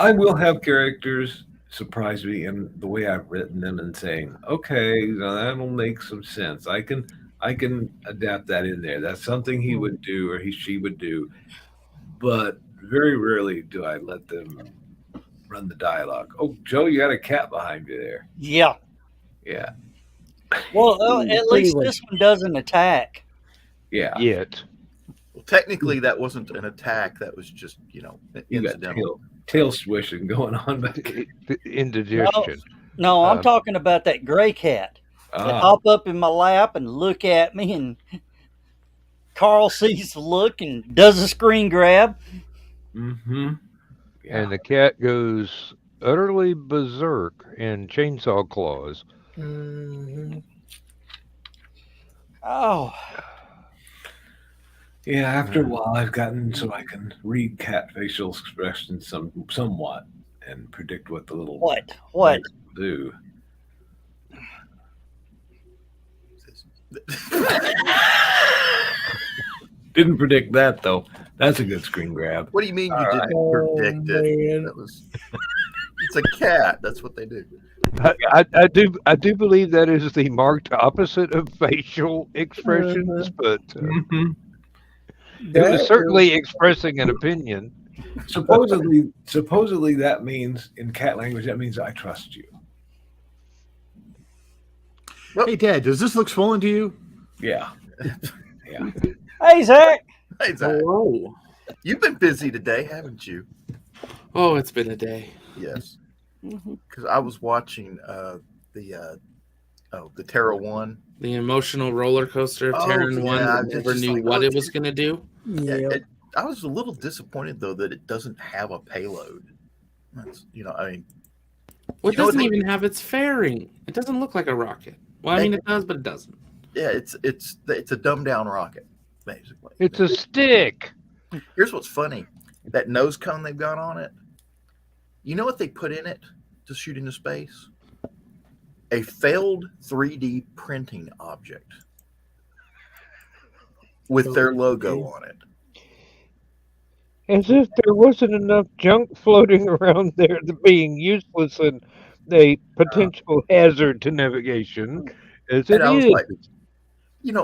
I will have characters surprise me in the way I've written them and saying, okay, that'll make some sense. I can adapt that in there. That's something he would do or she would do. But very rarely do I let them run the dialogue. Oh, Joe, you got a cat behind you there. Yeah. Yeah. Well, at least this one doesn't attack. Yeah. Yet. Well, technically, that wasn't an attack. That was just, you got tail swishing going on back. Indigestion. No, I'm talking about that gray cat. That hop up in my lap and look at me, and Carl sees the look and does a screen grab. and the cat goes utterly berserk in Chainsaw Claws. Mhm. Oh, Yeah, after a while, I've gotten so I can read cat facial expressions somewhat and predict what the little what? legs will do. Didn't predict that though. That's a good screen grab. What do you mean you All didn't Oh, predict it? man. That was. It's a cat. That's what they do. I do believe that is the marked opposite of facial expressions, but Mhm. it was That certainly expressing an opinion. Supposedly that means in cat language that means I trust you. Hey, Dad, does this look swollen to you? Yeah. Yeah. Hey, Zach. Hey, Zach, Hello. you've been busy today, haven't you? Oh, it's been a day. Yes. Mm-hmm. Because I was watching the Terra One. The emotional roller coaster of Oh, Terran One yeah, that just never knew like, what oh, it was going to do. yeah. I was a little disappointed though that it doesn't have a payload. That's, I mean, Well, it You know what doesn't they- even have its fairing. It doesn't look like a rocket. Well, I mean, it does, but it doesn't. yeah, it's a dumbed down rocket, basically. It's a stick. Here's what's funny: that nose cone they've got on it. You know what they put in it to shoot into space? A failed 3D printing object with their logo on it. As if there wasn't enough junk floating around there to being useless and a potential hazard to navigation as it And I was is. like,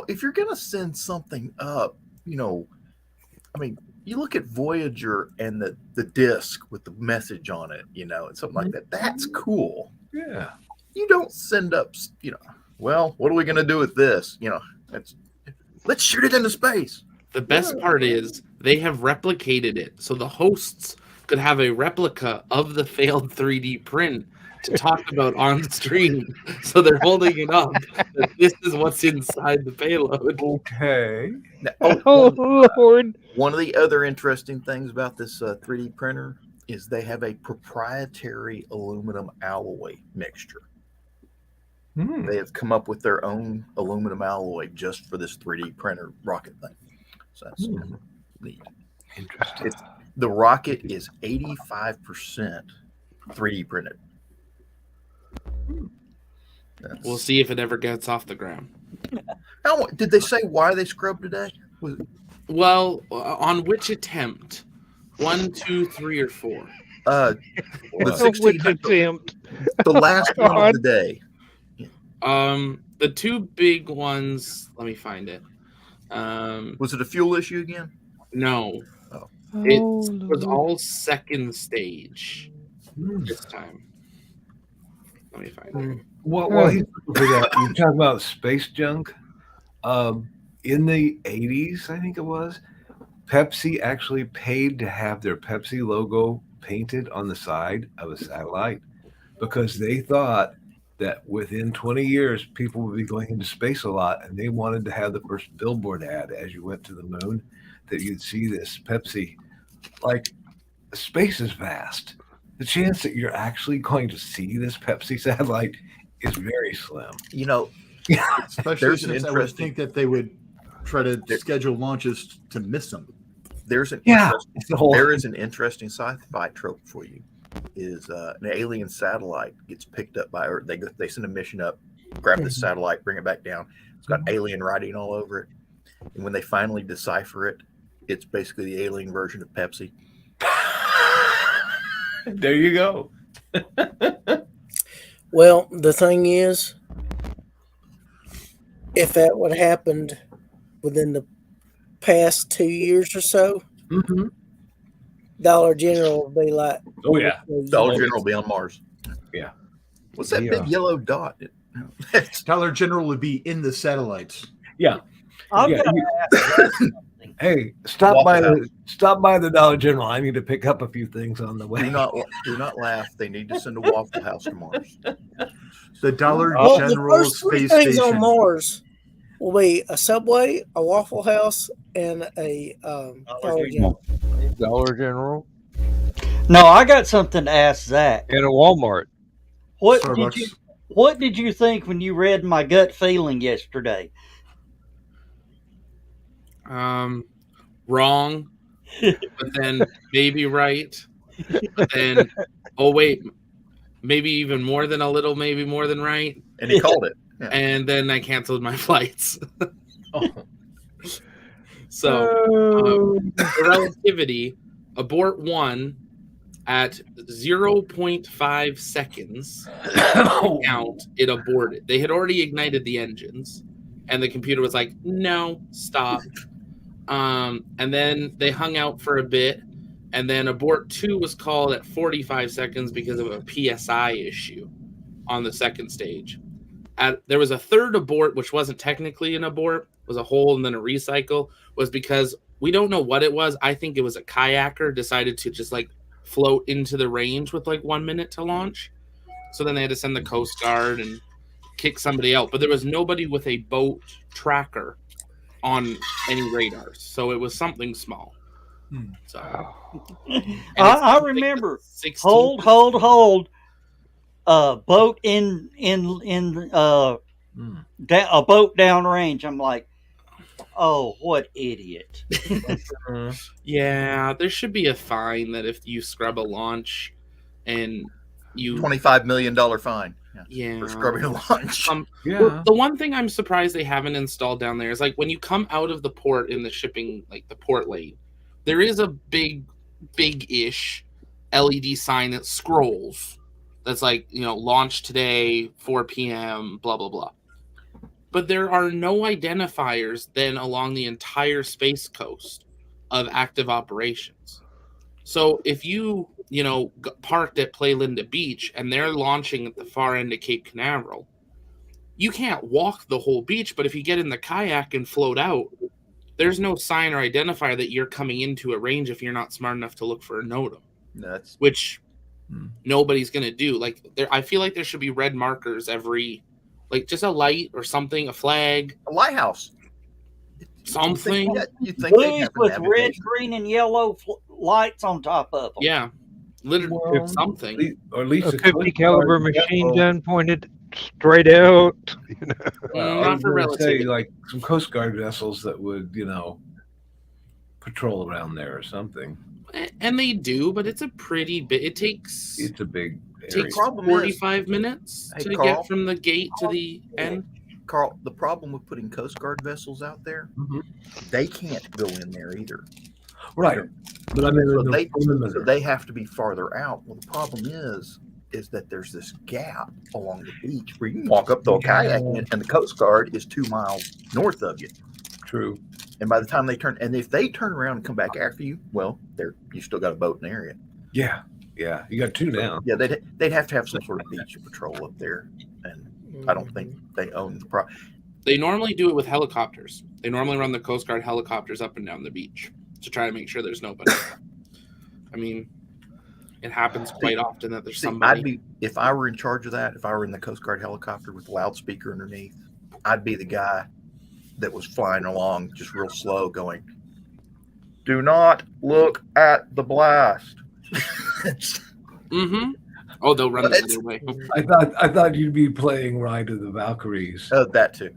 if you're gonna send something up, I mean, you look at Voyager and the disc with the message on it, and something like that. That's cool. Yeah. You don't send up, well, what are we gonna do with this? Let's shoot it into space. The best part is they have replicated it, so the hosts could have a replica of the failed 3D print to talk about on stream. So they're holding it up. That this is what's inside the payload. Okay. Now, Oh, Lord. one of the other interesting things about this 3D printer is they have a proprietary aluminum alloy mixture. Hmm. They have come up with their own aluminum alloy just for this 3D printer rocket thing. So that's neat. Interesting. The rocket is 85% 3D printed. We'll see if it ever gets off the ground. Did they say why they scrubbed today? Well, on which attempt? 1, 2, 3, or 4? The What? 1600, attempt. the last one of God. the day. The two big ones. Let me find it. Was it a fuel issue again? No, Oh, it was Lord. all second stage Hmm. this time. Let me find it. Well, he's looking for that. You talk about space junk. In the 80s, I think it was, Pepsi actually paid to have their Pepsi logo painted on the side of a satellite because they thought that within 20 years, people would be going into space a lot, and they wanted to have the first billboard ad as you went to the moon that you'd see this Pepsi. Like, space is vast. The chance that you're actually going to see this Pepsi satellite is very slim. Especially There's an since I would interesting- think that they would try to schedule launches to miss them. There's an Yeah, interesting, it's the whole. there is an interesting sci-fi trope for you. Is an alien satellite gets picked up by Earth. They send a mission up, grab the satellite, bring it back down. It's got alien writing all over it. And when they finally decipher it, it's basically the alien version of Pepsi. There you go. Well, the thing is, if that would have happened within the past 2 years or so, Mm-hmm. Dollar General would be like, Oh yeah. Dollar General will be on Mars. Yeah. What's that Yeah. big yellow dot? Dollar General would be in the satellites. I'm Yeah, gonna ask something. Hey, stop Waffle by the Dollar General. I need to pick up a few things on the way. Do not laugh. They need to send a Waffle House to Mars. The Dollar well, the General first three Space things Station. on Mars will be a Subway, a Waffle House, and a Dollar General. Dollar General. No, I got something to ask Zach. In a Walmart. What Starbucks. did you think when you read my gut feeling yesterday? Wrong, but then maybe right. But then, oh wait, maybe even more than a little, maybe more than right. And he called it. Yeah. And then I canceled my flights. Oh, So Oh. the relativity, abort 1 at 0.5 seconds count, it aborted. They had already ignited the engines, and the computer was like, no, stop. And then they hung out for a bit, and then abort 2 was called at 45 seconds because of a PSI issue on the second stage. There was a third abort, which wasn't technically an abort, was a hole and then a recycle, was because we don't know what it was. I think it was a kayaker decided to just like float into the range with like 1 minute to launch. So then they had to send the Coast Guard and kick somebody out. But there was nobody with a boat tracker on any radars. So it was something small. So I remember. 16. Hold. Boat in a boat downrange. I'm like, oh, what idiot! Yeah, there should be a fine that if you scrub a launch and you $25 million fine. yeah For scrubbing a launch. yeah. The one thing I'm surprised they haven't installed down there is like when you come out of the port in the shipping, like the port lane, there is a big-ish LED sign that scrolls. That's like, launch today, 4 p.m., blah, blah, blah. But there are no identifiers then along the entire Space Coast of active operations. So if you, parked at Play Linda Beach and they're launching at the far end of Cape Canaveral, you can't walk the whole beach, but if you get in the kayak and float out, there's no sign or identifier that you're coming into a range if you're not smart enough to look for a NOTAM. Nuts. Which nobody's gonna do. Like I feel like there should be red markers every, like just a light or something, a flag, A lighthouse. something. You think they'd Blues have a with red, navigation. green, and yellow lights on top of them. Yeah, literally Well, something. Or at least A the 50 Coast caliber Guard machine vessel. gun pointed straight out. I Not was for gonna say, relativity. like some Coast Guard vessels that would, patrol around there or something. And they do, but it's a pretty bit. It takes It's a big area. takes Problem is- 45 minutes Hey, to Carl. get from the gate to the end. Carl, the problem with putting Coast Guard vessels out there, they can't go in there either. Right. But I mean, So in the they, perimeter. so they have to be farther out. Well, the problem is that there's this gap along the beach where you can walk up to a kayak and the Coast Guard is 2 miles north of you. True. And by the time they turn, and if they turn around and come back after you, well, you still got a boat in the area. Yeah. Yeah. You got 2 now. Yeah, they'd have to have some sort of beach patrol up there, and I don't think they own the pro. They normally do it with helicopters. They normally run the Coast Guard helicopters up and down the beach to try to make sure there's nobody. I mean, it happens quite often that there's See, somebody. if I were in charge of that, if I were in the Coast Guard helicopter with the loudspeaker underneath, I'd be the guy that was flying along just real slow going, do not look at the blast. Mm-hmm. Oh, they'll run the other way. I thought you'd be playing Ride of the Valkyries. That too.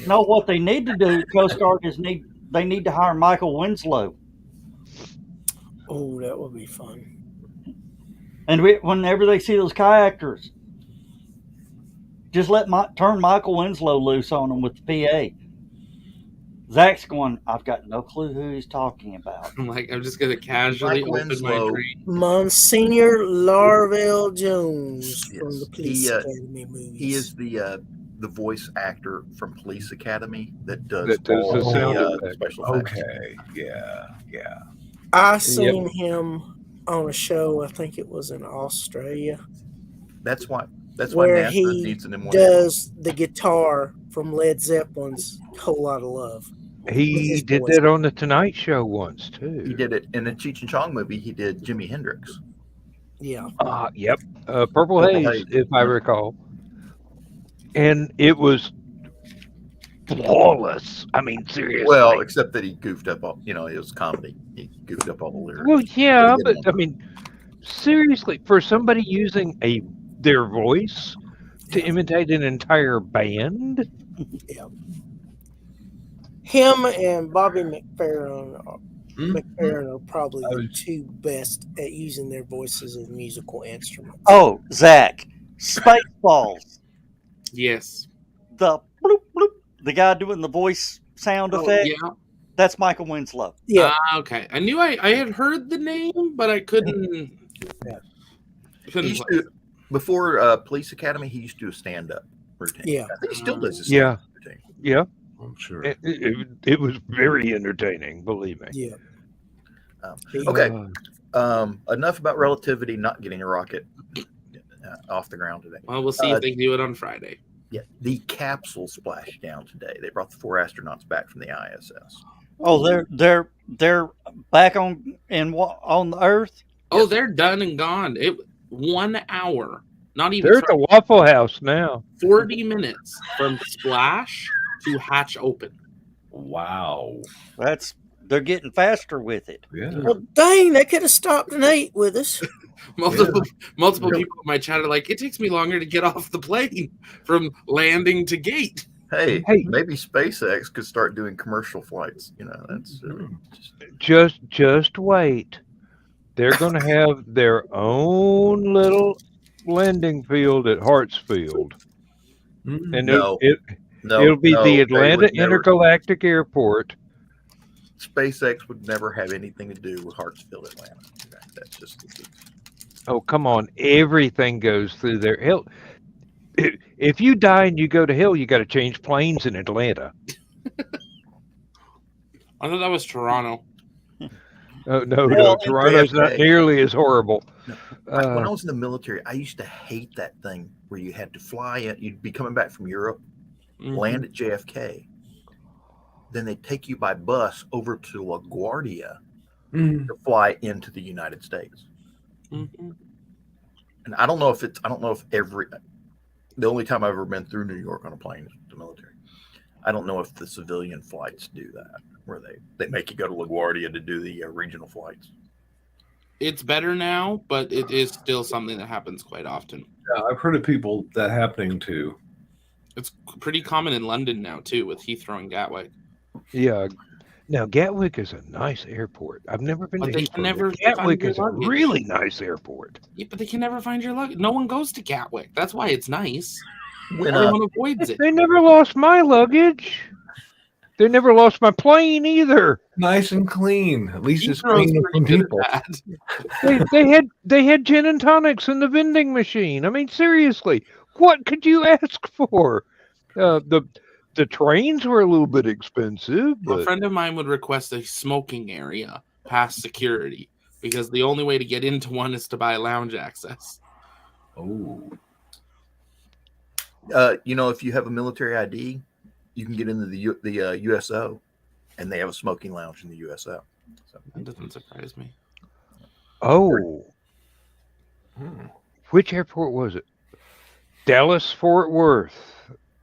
No, what they need to do, Coast Guard, is they need to hire Michael Winslow. Oh, that would be fun. And whenever they see those kayakers, just turn Michael Winslow loose on them with the PA. Zach's going, I've got no clue who he's talking about. I'm like, I'm just gonna casually Mike open Winslow. my drink. Monsignor Larvell Jones from Yes. the Police He, Academy movies. He is the voice actor from Police Academy that does, That does the all sound the effects. special effects. Okay. Yeah. Yeah. I seen him on a show. I think it was in Australia, That's why where NASA he needs an M1. does the guitar from Led Zeppelin's "Whole Lot of Love." He his did voice. that on the Tonight Show once too. He did it in the Cheech and Chong movie. He did Jimi Hendrix. Yeah, Yep. Purple Purple Haze, Haze, if I yeah. recall. And it was flawless. I mean, seriously. Well, except that he goofed up all, it was comedy. He goofed up all the lyrics. Well, yeah, But he but didn't I mean, seriously, for somebody using their voice to Yeah. imitate an entire band, Him and Bobby McFerrin Mhm. are probably I the was- two best at using their voices as musical instruments. Oh, Zach, Spaceballs. Yes. The bloop bloop. The guy doing the voice sound Oh, effect. yeah. That's Michael Winslow. Yeah, Okay. I knew I had heard the name, but I couldn't. Yeah. He Couldn't used place to, before Police Academy, he used to do a stand-up routine. Yeah. I think he still does his Yeah. stand-up routine. yeah, I'm sure. it was very entertaining. Believe me. yeah. He- Okay. Uh, Enough about relativity not getting a rocket off the ground today. Well, we'll see if they can do it on Friday. Yeah, the capsule splashed down today. They brought the 4 astronauts back from the ISS. Oh, they're back on the Earth. Oh, they're done and gone. 1 hour, not even they're at the Waffle House now. 40 minutes from splash to hatch open. Wow. They're getting faster with it. Yeah. Well, dang, they could have stopped and ate with us. Multiple people in my chat are like, it takes me longer to get off the plane from landing to gate. Hey, Hey. maybe SpaceX could start doing commercial flights. That's Just wait. They're going to have their own little landing field at Hartsfield, Mhm. and No. it'll be the they Atlanta would never- Intergalactic Airport. SpaceX would never have anything to do with Hartsfield, Atlanta. That's just Oh, come on. Everything goes through there. Hell, if you die and you go to hell, you got to change planes in Atlanta. I thought that was Toronto. Oh, no, Hell, Toronto's not JFK. nearly as horrible. when I Uh, was in the military, I used to hate that thing where you had to fly in. You'd be coming back from Europe, Mhm. land at JFK, then they take you by bus over to LaGuardia Mhm. to fly into the United States. Mhm. And I don't know if the only time I've ever been through New York on a plane is the military. I don't know if the civilian flights do that, where they make you go to LaGuardia to do the regional flights. It's better now, but it is still something that happens quite often. Yeah, I've heard of people that happening too. It's pretty common in London now, too, with Heathrow and Gatwick. yeah. Now, Gatwick is a nice airport. I've never been But to they Heathrow, can but never Gatwick find your is a luggage. really nice airport. Yeah, but they can never find your luggage. No one goes to Gatwick. That's why it's nice. When Everyone avoids it. They never lost my luggage. They never lost my plane either. Nice and clean. At least it's Heathrow's clean pretty from good people. at that. They had gin and tonics in the vending machine. I mean, seriously, what could you ask for? The trains were a little bit expensive, A but friend of mine would request a smoking area past security because the only way to get into one is to buy lounge access. Oh. if you have a military ID, you can get into the USO, and they have a smoking lounge in the USO. So, That doesn't surprise me. oh, Hmm. which airport was it? Dallas Fort Worth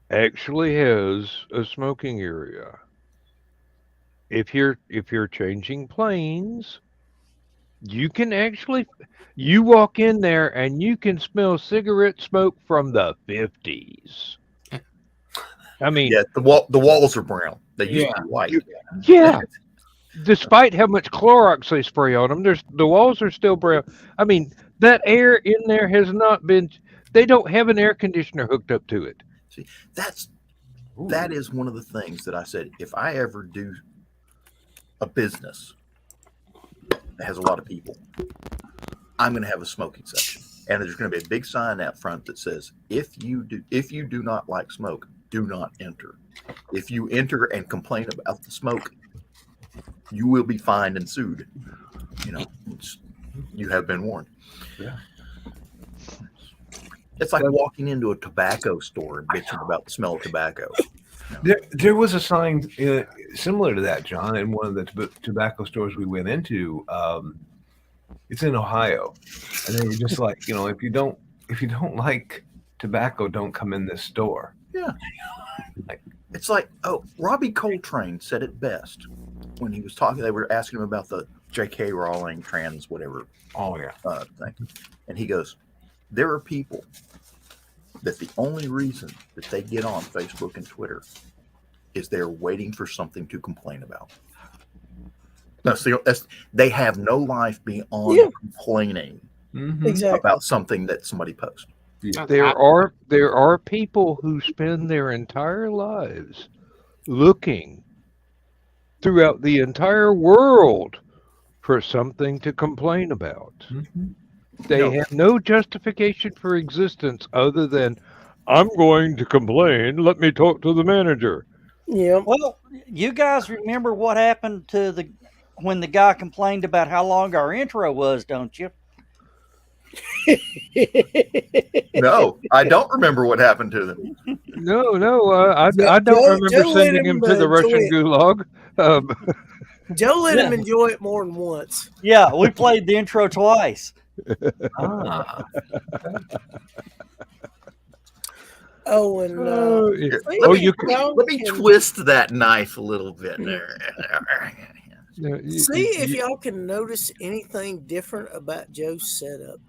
actually has a smoking area. If you're changing planes, you can actually walk in there and you can smell cigarette smoke from the 50s. I mean, yeah, the walls are brown. They used to be white. yeah. Despite how much Clorox they spray on them, the walls are still brown. I mean, that air in there has not been. They don't have an air conditioner hooked up to it. See, that is one of the things that I said. If I ever do a business that has a lot of people, I'm going to have a smoking section, and there's going to be a big sign out front that says, "If you do not like smoke, do not enter. If you enter and complain about the smoke, you will be fined and sued. You have been warned." Yeah. It's like walking into a tobacco store and bitching about the smell of tobacco. There was a sign similar to that, John, in one of the tobacco stores we went into. It's in Ohio, and they were just like, if you don't like tobacco, don't come in this store. Yeah. Like, It's like, oh, Robbie Coltrane said it best when he was talking. They were asking him about the J.K. Rowling trans whatever Oh yeah. thing, and he goes, "There are people that the only reason that they get on Facebook and Twitter is they're waiting for something to complain about. They have no life beyond complaining Exactly. about something that somebody posts. Yeah. There are people who spend their entire lives looking throughout the entire world for something to complain about. They have no justification for existence other than, I'm going to complain. Let me talk to the manager. Yeah. Well, you guys remember what happened to when the guy complained about how long our intro was, don't you? No, I don't remember what happened to them. No, I don't remember Joe let sending him him, to the Russian enjoy gulag. Joe let him enjoy it more than once. Yeah, we played the intro twice. Ah. Oh, and Here, Oh, let me, you let me twist that knife a little bit there. see if y'all can notice anything different about Joe's setup.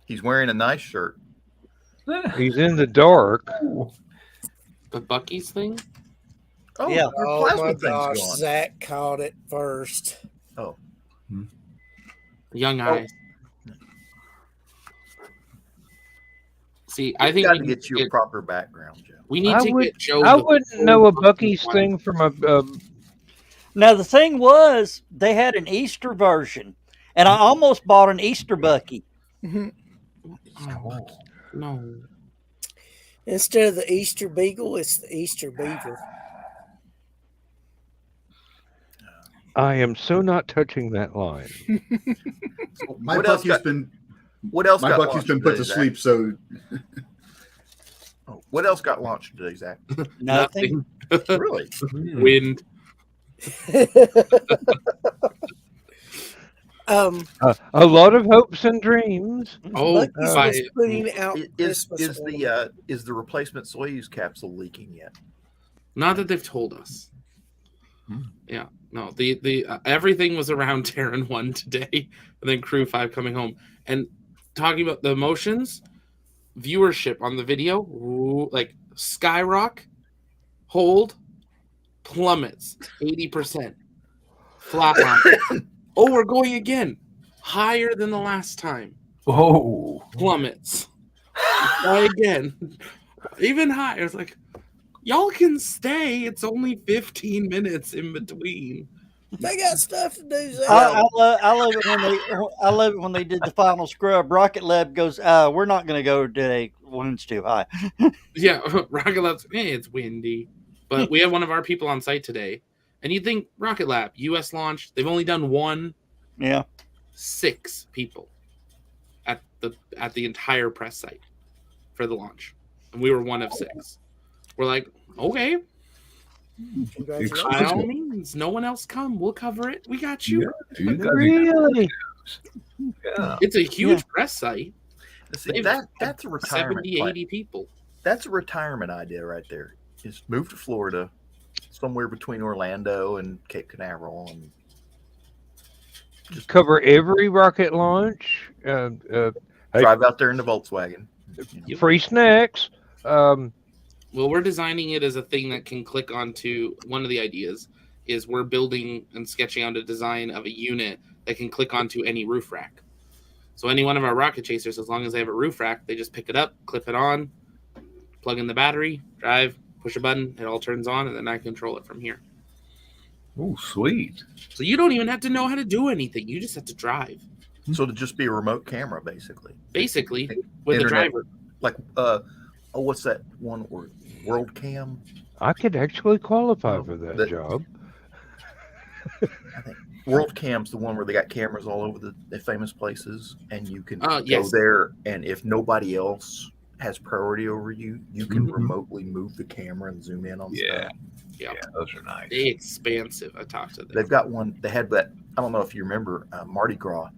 He's wearing a nice shirt. He's in the dark. The Bucky's thing? Oh, Yeah. your Oh plasma my thing's gosh, gone. Zach caught it first. Oh, Young eyes. See, I I think got we to need get you a proper background, Joe. we need to get Joe. I the wouldn't full know a Bucky's Bucky's one. thing from a. Now, the thing was, they had an Easter version, and I almost bought an Easter Bucky. Oh, no. Instead of the Easter Beagle, it's the Easter Beaver. I am so not touching that line. My What else Bucky's got- been What else my got Bucky's launched been put today, to Zach? sleep, so Oh, what else got launched today, Zach? Nothing. Really? Wind. A lot of hopes and dreams. Oh, Bucky's by- was putting out Is Christmas the replacement Soyuz capsule leaking yet? not that they've told us. Yeah, no. The everything was around Terran 1 today, and then Crew 5 coming home. And talking about the emotions, viewership on the video, like skyrock, hold, plummets 80%, flatline. Oh, we're going again, higher than the last time. Oh. Plummets. Try again, even higher. It's like, y'all can stay. It's only 15 minutes in between. They got stuff to do, Zach. I love it when they did the final scrub. Rocket Lab goes, we're not going to go today. Wind's too high. Yeah, Rocket Lab's, it's windy. But we have one of our people on site today. And you think Rocket Lab, US launch, they've only done one, Yeah. 6 people at the entire press site for the launch. And we were one of 6. We're like, okay, Congratulations. by all means, no one else come. We'll cover it. We got you. You guys are- Really? yeah. It's a huge press site. See, that's a retirement 70, plan. 80 people. That's a retirement idea right there. Just move to Florida, somewhere between Orlando and Cape Canaveral, and Just cover every rocket launch. Hey, drive out there in the Volkswagen. free snacks. Well, we're designing it as a thing that can click onto. One of the ideas is we're building and sketching out a design of a unit that can click onto any roof rack. So any one of our rocket chasers, as long as they have a roof rack, they just pick it up, clip it on, plug in the battery, drive, push a button, it all turns on, and then I control it from here. Oh, sweet. So you don't even have to know how to do anything. You just have to drive. So to just be a remote camera, basically. Basically, with the Internet. driver. Like, what's that one word? World Cam? I could actually qualify for that That- job. I think World Cam's the one where they got cameras all over the famous places, and you can go Yes. there, and if nobody else has priority over you, you can Mhm. remotely move the camera and zoom in on Yeah. stuff. Yeah. Yeah, those are nice. They expansive. I talked to them. They've got one. They had that. I don't know if you remember Mardi Gras.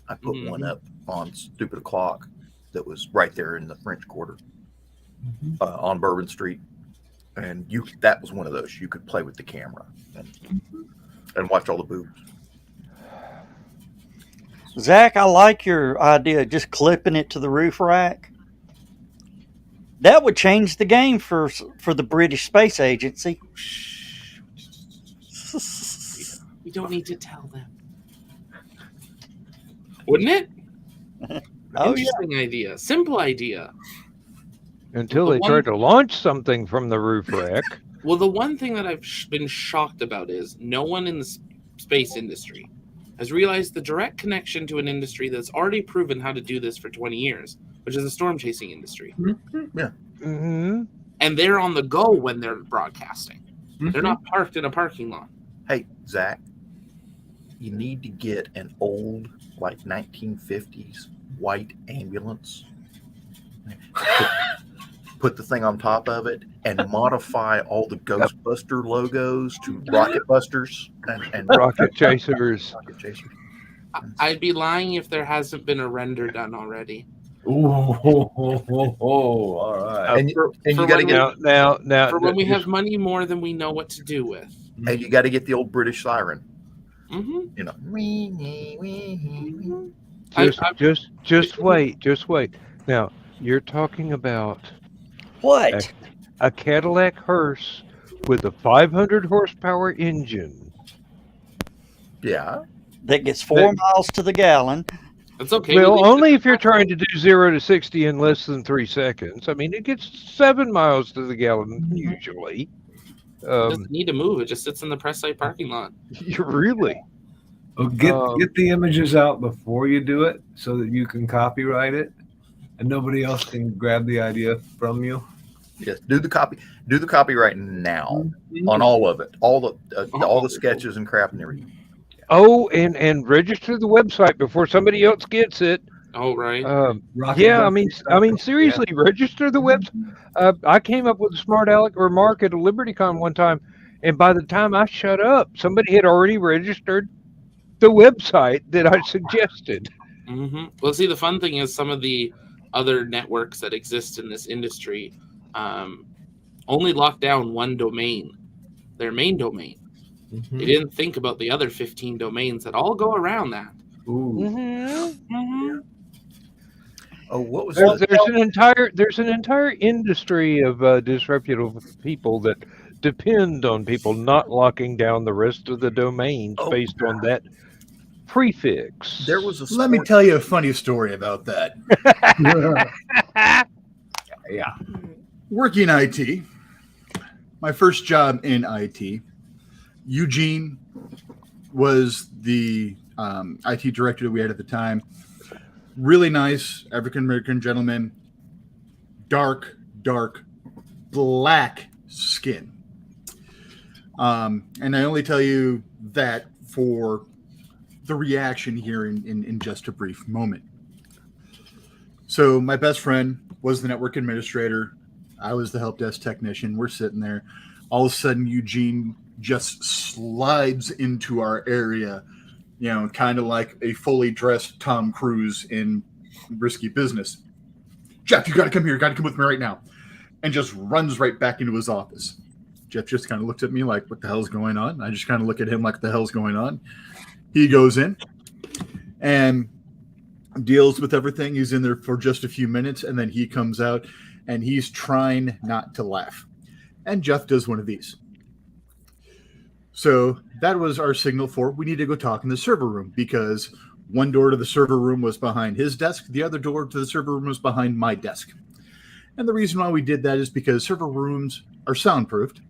I put Mhm. one up on Stupid O'Clock that was right there in the French Quarter Mhm. on Bourbon Street. and that was one of those. You could play with the camera and watch all the boobs. Zach, I like your idea of just clipping it to the roof rack. That would change the game for the British Space Agency. We don't need to tell them. Wouldn't it? Oh, Interesting idea. Simple idea. Until The they one- try to launch something from the roof rack. Well, the one thing that I've been shocked about is no one in the space industry has realized the direct connection to an industry that's already proven how to do this for 20 years, which is the storm chasing industry. Mm-hmm. And they're on the go when they're broadcasting. They're not parked in a parking lot. Hey, Zach, you need to get an old, like 1950s white ambulance. Put the thing on top of it and modify all the Ghostbuster logos to Rocket Busters and Rocket chasers. Rocket Chasers. I'd be lying if there hasn't been a render done already. All right. And you For got to when get Now, For when we just- have money more than we know what to do with. and you got to get the old British siren. Mm-hmm. You know. Just wait. Now, you're talking about what? a Cadillac hearse with a 500 horsepower engine. Yeah. That gets 4 miles to the gallon. That's okay. Well, only if you're trying to do 0 to 60 in less than 3 seconds. I mean, it gets 7 miles to the gallon usually. It doesn't need to move. It just sits in the press site parking lot. Really? Well, get the images out before you do it so that you can copyright it and nobody else can grab the idea from you. Yes. Do the copyright now on all of it, all the sketches and crap and everything. Oh, and register the website before somebody else gets it. Oh, right. Yeah, I mean, seriously, register the website. I came up with a smart aleck remark at a LibertyCon one time, and by the time I shut up, somebody had already registered the website that I suggested. Mm-hmm. Well, see, the fun thing is some of the other networks that exist in this industry only lock down one domain, their main domain. Mm-hmm. They didn't think about the other 15 domains that all go around that. Ooh. Oh, what was There's an entire industry of disreputable people that depend on people not locking down the rest of the domains based on that prefix. There was a Let me tell you a funny story about that. Yeah. Working IT, my first job in IT, Eugene was the IT director that we had at the time. Really nice African-American gentleman, dark, black skin. And I only tell you that for the reaction here in just a brief moment. So my best friend was the network administrator. I was the help desk technician. We're sitting there. All of a sudden, Eugene just slides into our area, you know, kind of like a fully dressed Tom Cruise in Risky Business. Jeff, you got to come here. You got to come with me right now. And just runs right back into his office. Jeff just kind of looked at me like, what the hell's going on? I just kind of look at him like, the hell's going on? He goes in and deals with everything. He's in there for just a few minutes, and then he comes out, and he's trying not to laugh. And Jeff does one of these. So that was our signal for we need to go talk in the server room, because one door to the server room was behind his desk. The other door to the server room was behind my desk. And the reason why we did that is because server rooms are soundproofed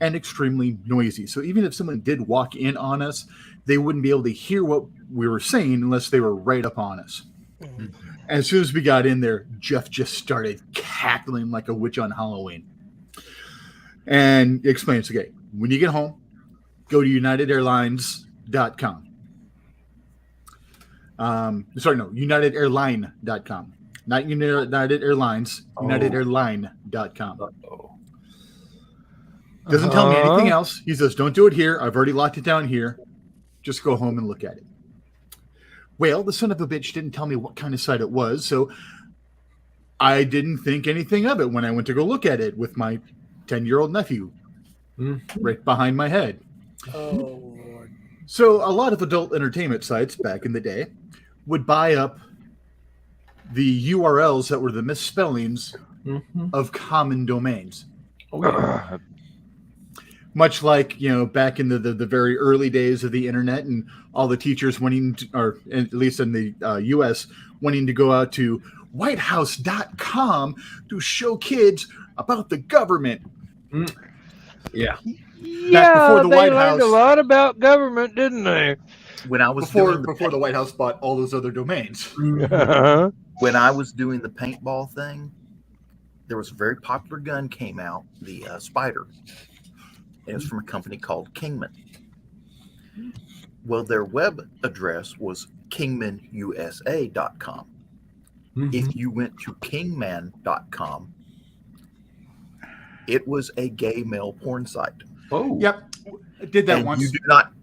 and extremely noisy. So even if someone did walk in on us, they wouldn't be able to hear what we were saying unless they were right up on us. And as soon as we got in there, Jeff just started cackling like a witch on Halloween. And explains, okay, when you get home, go to UnitedAirlines.com. UnitedAirline.com. Not United Airlines, UnitedAirline.com. Doesn't tell me anything else. He says, don't do it here. I've already locked it down here. Just go home and look at it. Well, the son of a bitch didn't tell me what kind of site it was, so I didn't think anything of it when I went to go look at it with my 10-year-old nephew right behind my head. Oh Lord. So a lot of adult entertainment sites back in the day would buy up the URLs that were the misspellings of common domains. Oh, yeah. Much like, back in the very early days of the internet and all the teachers wanting to, or at least in the US, wanting to go out to whitehouse.com to show kids about the government. Yeah. before the they White learned House- a lot about government, didn't they? When I was Before doing the White House bought all those other domains. Uh-huh. when I was doing the paintball thing, there was a very popular gun came out, the Spider. It was from a company called Kingman. Well, their web address was kingmanusa.com. If you went to kingman.com, it was a gay male porn site. Oh. Yep. I did that And once.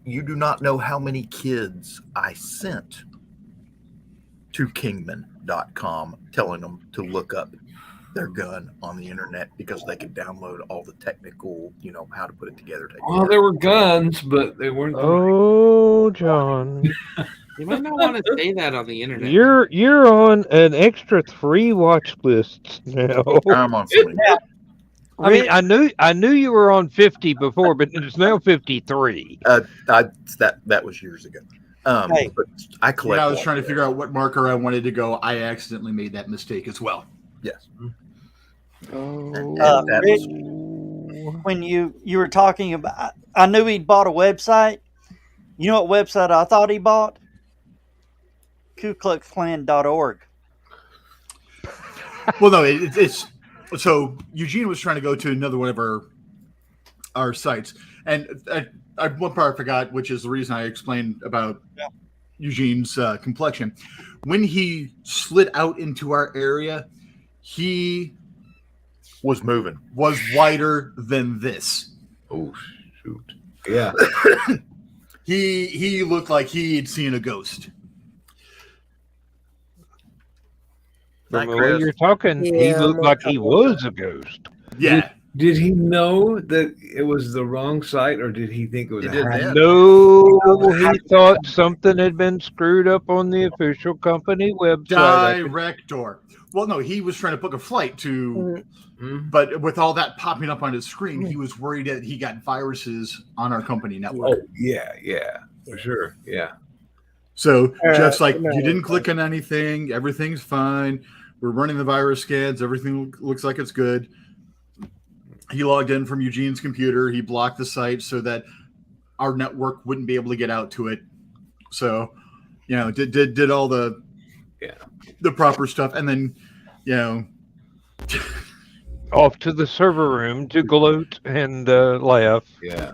you do not know how many kids I sent to kingman.com telling them to look up their gun on the internet because they could download all the technical, how to put it together. Well, there were guns, but they weren't. Oh, John, You might not want to say that on the internet. you're on an extra 3 watch lists now. I'm on so many. I mean, I knew you were on 50 before, but it's now 53. That was years ago. Hey. But I collect. When I was trying to figure out what marker I wanted to go, I accidentally made that mistake as well. Yes. Oh, And that was- When you were talking about, I knew he'd bought a website. You know what website I thought he bought? KuKluxKlan.org. Well, no, it's so Eugene was trying to go to another one of our sites, and one part I forgot, which is the reason I explained about Eugene's complexion. When he slid out into our area, he was whiter than this. Oh, shoot. Yeah. He looked like he'd seen a ghost. From Night, the way Chris. you're talking, he Yeah, looked I'm like on he top of was that. a ghost. Yeah. Did he know that it was the wrong site, or did he think it was He a did hack? then. No, he thought something had been screwed up on the official company website. Director. Well, no, he was trying to book a flight to, Mhm. but with all that popping up on his screen, he was worried that he got viruses on our company network. Oh, yeah, for sure. Yeah. So Jeff's like, no, you didn't click on anything. Everything's fine. We're running the virus scans. Everything looks like it's good. He logged in from Eugene's computer. He blocked the site so that our network wouldn't be able to get out to it. So, did all the proper stuff, and then, Off to the server room to gloat and laugh. Yeah.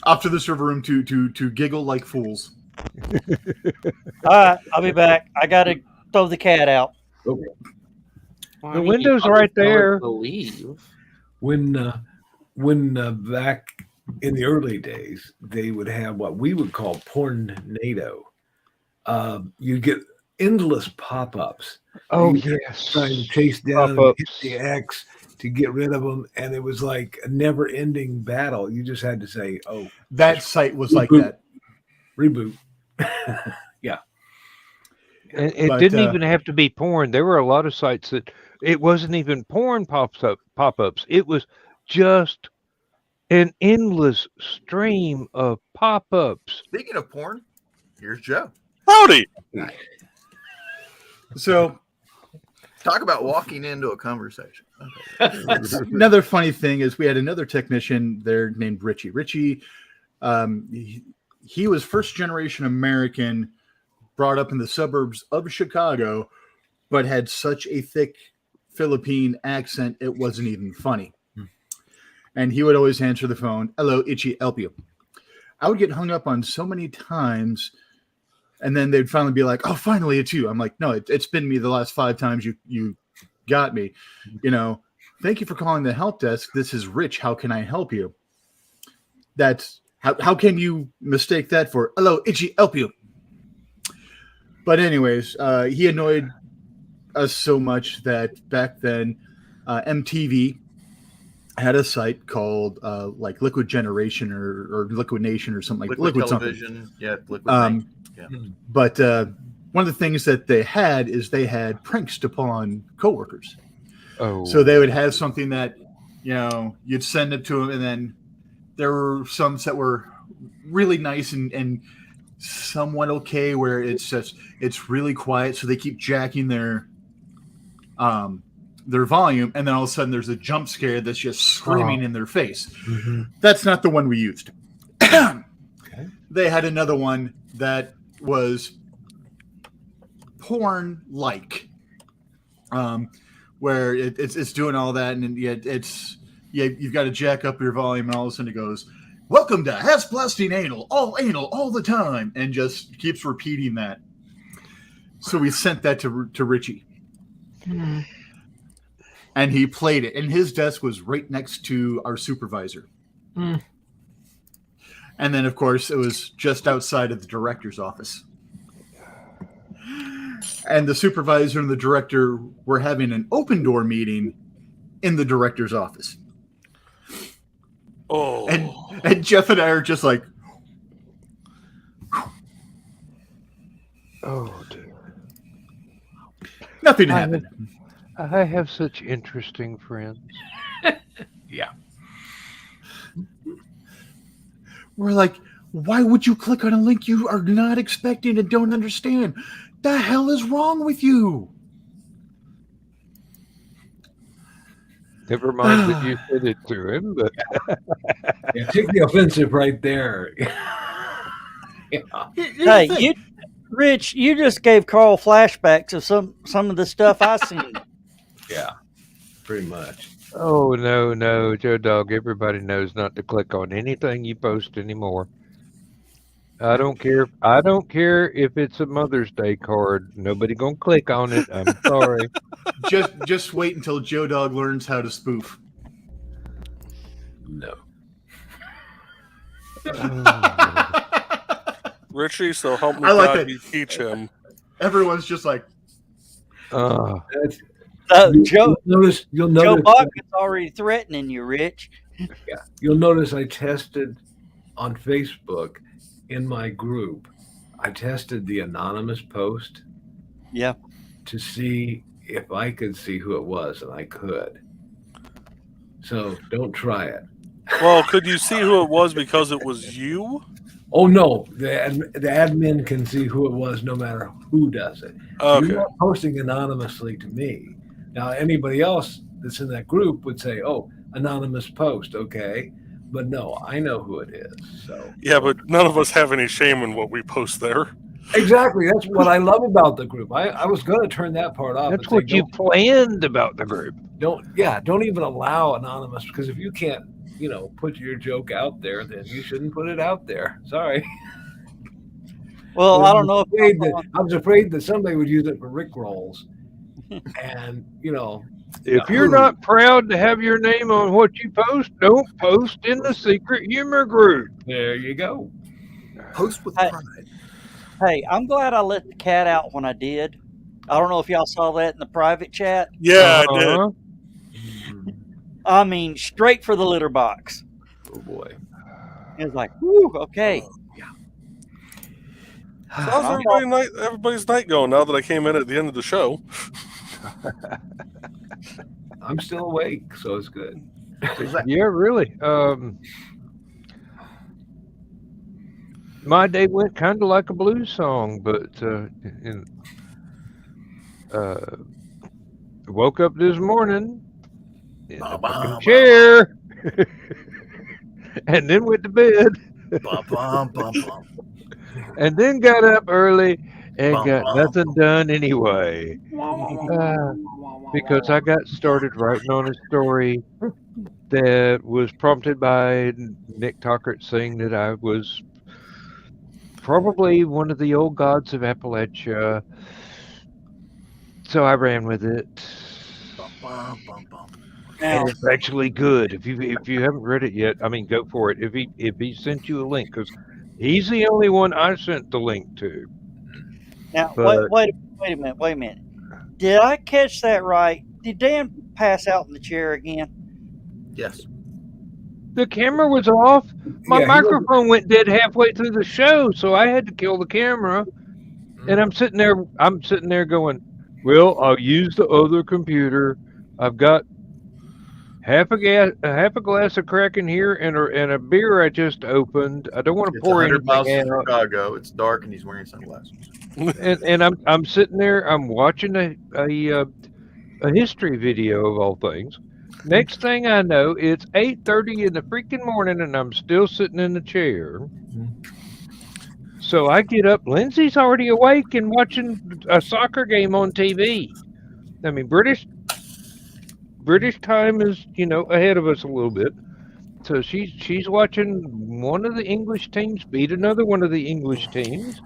off to the server room to giggle like fools. All right, I'll be back. I got to throw the cat out. Well, The window's right there. I believe. When back in the early days, they would have what we would call pornado. You'd get endless pop-ups. Oh, You yes. trying to chase down and hit Pop-ups. the X to get rid of them, and it was like a never-ending battle. You just had to say, "Oh, That site was like Reboot. that. reboot." And it But, didn't even have to be porn. There were a lot of sites that it wasn't even porn pop-ups. It was just an endless stream of pop-ups. Speaking of porn, here's Joe. Howdy. So Talk about walking into a conversation. another funny thing is we had another technician there named Richie. Richie, he was first generation American, brought up in the suburbs of Chicago, but had such a thick Philippine accent it wasn't even funny. And he would always answer the phone, "Hello, Itchy, help you." I would get hung up on so many times, and then they'd finally be like, "Oh, finally it's you." I'm like, "No, it's been me the last 5 times you got me. Thank you for calling the help desk. This is Rich. How can I help you?" That's how can you mistake that for "Hello, Itchy, help you"? But anyways, he annoyed us so much that back then, MTV had a site called like Liquid Generation or Liquid Nation or something like Liquid something. Television. Yeah, Liquid Nation. Yeah. But one of the things that they had is they had pranks upon coworkers. Oh, So they would have something that, you'd send it to them, and then there were some that were really nice and somewhat okay, where it's really quiet, so they keep jacking their volume, and then all of a sudden there's a jump scare that's just screaming in their face. Mm-hmm. That's not the one we used. Okay. They had another one that was porn-like, where it's doing all that, and yet you've got to jack up your volume, and all of a sudden it goes, "Welcome to Has Blasting Anal all the time," and just keeps repeating that. So we sent that to Richie. And he played it, and his desk was right next to our supervisor. And then, of course, it was just outside of the director's office. And the supervisor and the director were having an open door meeting in the director's office. Oh. And Jeff and I are just like, oh dear. Nothing happened. I have such interesting friends. Yeah. We're like, why would you click on a link you are not expecting and don't understand? The hell is wrong with you? Never mind that you said it to him, but Yeah, take the offensive right there. Yeah. Hey, Rich, you just gave Carl flashbacks of some of the stuff I seen. Yeah, pretty much. oh no, Joe Dog, everybody knows not to click on anything you post anymore. I don't care if it's a Mother's Day card. Nobody gonna click on it. I'm sorry. Just wait until Joe Dog learns how to spoof. No. Richie, so help me I like God, that. you teach him. Everyone's just like, That's, Joe you'll notice Joe Buck is already threatening you, Rich. You'll notice I tested on Facebook in my group. I tested the anonymous post. Yeah. To see if I could see who it was, and I could. So don't try it. Well, could you see who it was because it was you? Oh no, the admin can see who it was no matter who does it. Okay. You're not posting anonymously to me. Now anybody else that's in that group would say, "Oh, anonymous post, okay," but no, I know who it is. So Yeah, but none of us have any shame in what we post there. exactly, that's what I love about the group. I was going to turn that part off. That's and say, what you planned about the group. don't even allow anonymous, because if you can't, put your joke out there, then you shouldn't put it out there. Sorry. Well, I don't know I was afraid that somebody would use it for Rick rolls, and If you're not proud to have your name on what you post, don't post in the secret humor group. there you go. Post with Hey. pride. Hey, I'm glad I let the cat out when I did. I don't know if y'all saw that in the private chat. Yeah, I did. Uh-huh. I mean, straight for the litter box. Oh boy. It was like, whew, okay. So how's everybody's night going now that I came in at the end of the show? I'm still awake, so it's good. Yeah, really. My day went kind of like a blues song, but woke up this morning in the fucking chair, and then went to bed, and then got up early and got nothing done anyway. Because I got started writing on a story that was prompted by Nick Tockert saying that I was probably one of the old gods of Appalachia. So I ran with it. And it's actually good. If you haven't read it yet, I mean, go for it. If he sent you a link, because he's the only one I sent the link to. Now, But- wait a minute. Did I catch that right? Did Dan pass out in the chair again? Yes. The camera was off. My Yeah, he wasn't- microphone went dead halfway through the show, so I had to kill the camera. And I'm sitting there going, well, I'll use the other computer. I've got half a glass of Kraken here and a beer I just opened. I don't want to It's pour 100 miles anything from out. Chicago. It's dark, and he's wearing sunglasses. And I'm sitting there, I'm watching a history video of all things. Next thing I know, it's 8:30 in the freaking morning, and I'm still sitting in the chair. So I get up. Lindsay's already awake and watching a soccer game on TV. I mean, British time is, ahead of us a little bit. So she's watching one of the English teams beat another one of the English teams.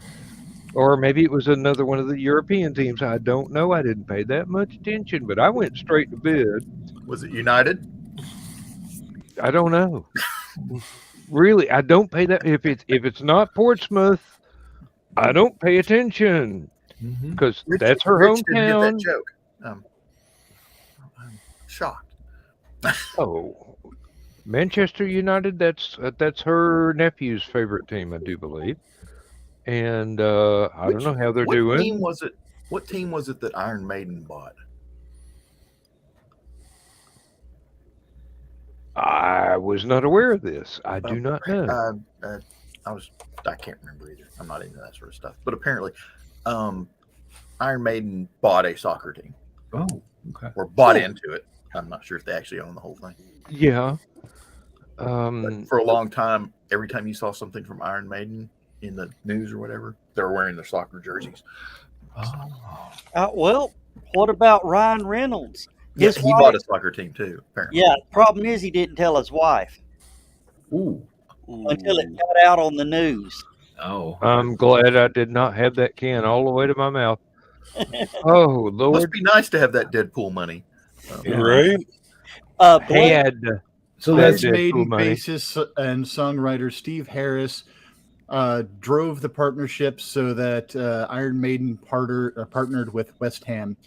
Or maybe it was another one of the European teams. I don't know. I didn't pay that much attention, but I went straight to bed. Was it United? I don't know. Really, I don't pay that. If it's not Portsmouth, I don't pay attention because that's her Rich didn't get hometown. that joke. I'm shocked. Oh, Manchester United. That's her nephew's favorite team, I do believe. And I don't know how they're doing. What team was it that Iron Maiden bought? I was not aware of this. I do not know. I can't remember either. I'm not into that sort of stuff. But apparently, Iron Maiden bought a soccer team. Oh, okay. Or bought into it. I'm not sure if they actually own the whole thing. Yeah. But for a long time, every time you saw something from Iron Maiden in the news or whatever, they were wearing their soccer jerseys. Well, what about Ryan Reynolds? Yes, he bought a soccer team too, apparently. Yeah, the problem is he didn't tell his wife Ooh. until it got out on the news. Oh. I'm glad I did not have that can all the way to my mouth. Oh, Must Lord. be nice to have that Deadpool money. Right? Had. So Iron that's Deadpool Maiden money. bassist and songwriter Steve Harris drove the partnership so that Iron Maiden partnered with West Ham.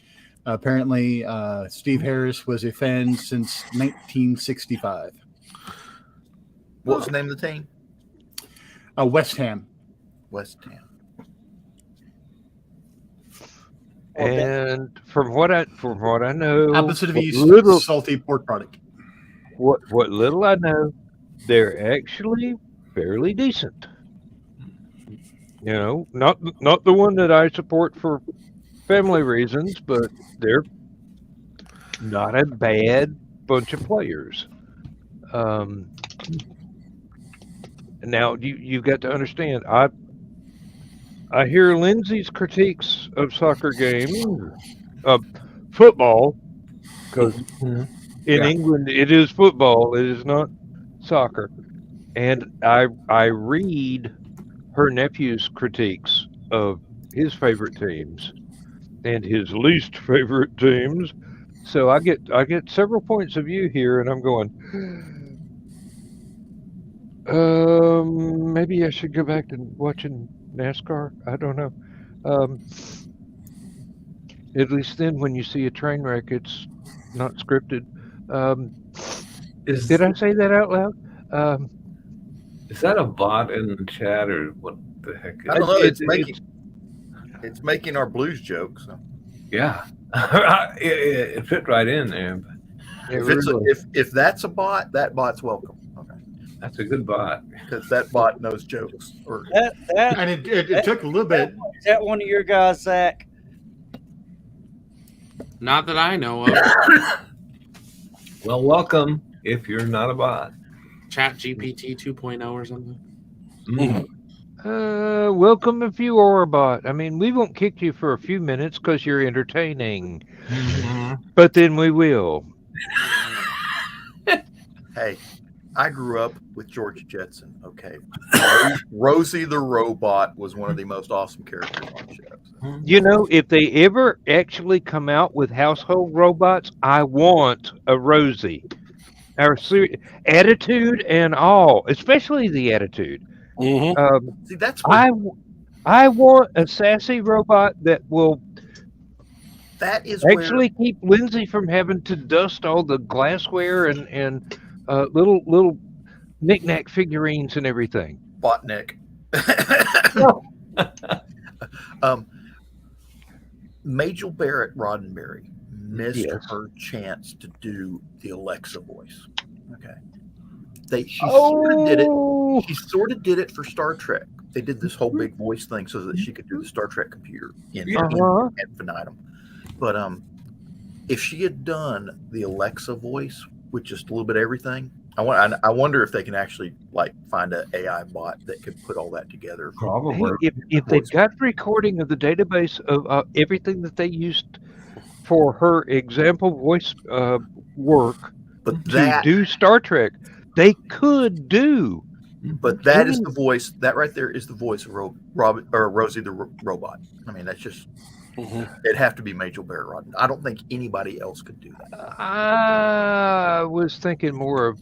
Apparently, Steve Harris was a fan since 1965. What was the name of the team? West Ham. West Ham. And from what I know, Opposite of what East, little, salty pork product. what little I know, they're actually fairly decent. You know, not the one that I support for family reasons, but they're not a bad bunch of players. Now you've got to understand. I hear Lindsay's critiques of soccer games, of football, because in England it is football, it is not soccer, and I read her nephew's critiques of his favorite teams and his least favorite teams. So I get several points of view here, and I'm going, maybe I should go back to watching NASCAR. I don't know. At least then, when you see a train wreck, it's not scripted. Did I say that out loud? Is that a bot in the chat or what the heck? I don't know. It's making our blues jokes. So. Yeah, it fit right in there. But If that's a bot, that bot's welcome. Okay, that's a good bot because that bot knows jokes. And it took a little bit. Is that one of your guys, Zach? Not that I know of. Well, welcome if you're not a bot. Chat GPT 2.0 or something. Welcome if you are a bot. I mean, we won't kick you for a few minutes because you're entertaining, but then we will. Hey, I grew up with George Jetson. Okay, Rosie the robot was one of the most awesome characters on shows. You know, if they ever actually come out with household robots, I want a Rosie. Our attitude and all, especially the attitude. See, that's I want a sassy robot that will that is actually keep Lindsay from having to dust all the glassware and little knick-knack figurines and everything. Botnik. Majel Barrett Roddenberry missed Yes. her chance to do the Alexa voice. Okay. She sort of did it for Star Trek. They did this whole big voice thing so that she could do the Star Trek computer in infinitum. But if she had done the Alexa voice with just a little bit of everything, I wonder if they can actually like find an AI bot that could put all that together. Probably. If they've got recording of the database of everything that they used for her example voice work But to do Star Trek, they could do. But that is the voice. That right there is the voice of Rosie the robot. I mean, that's just. It'd have to be Majel Barrett Rodden. I don't think anybody else could do that. I was thinking more of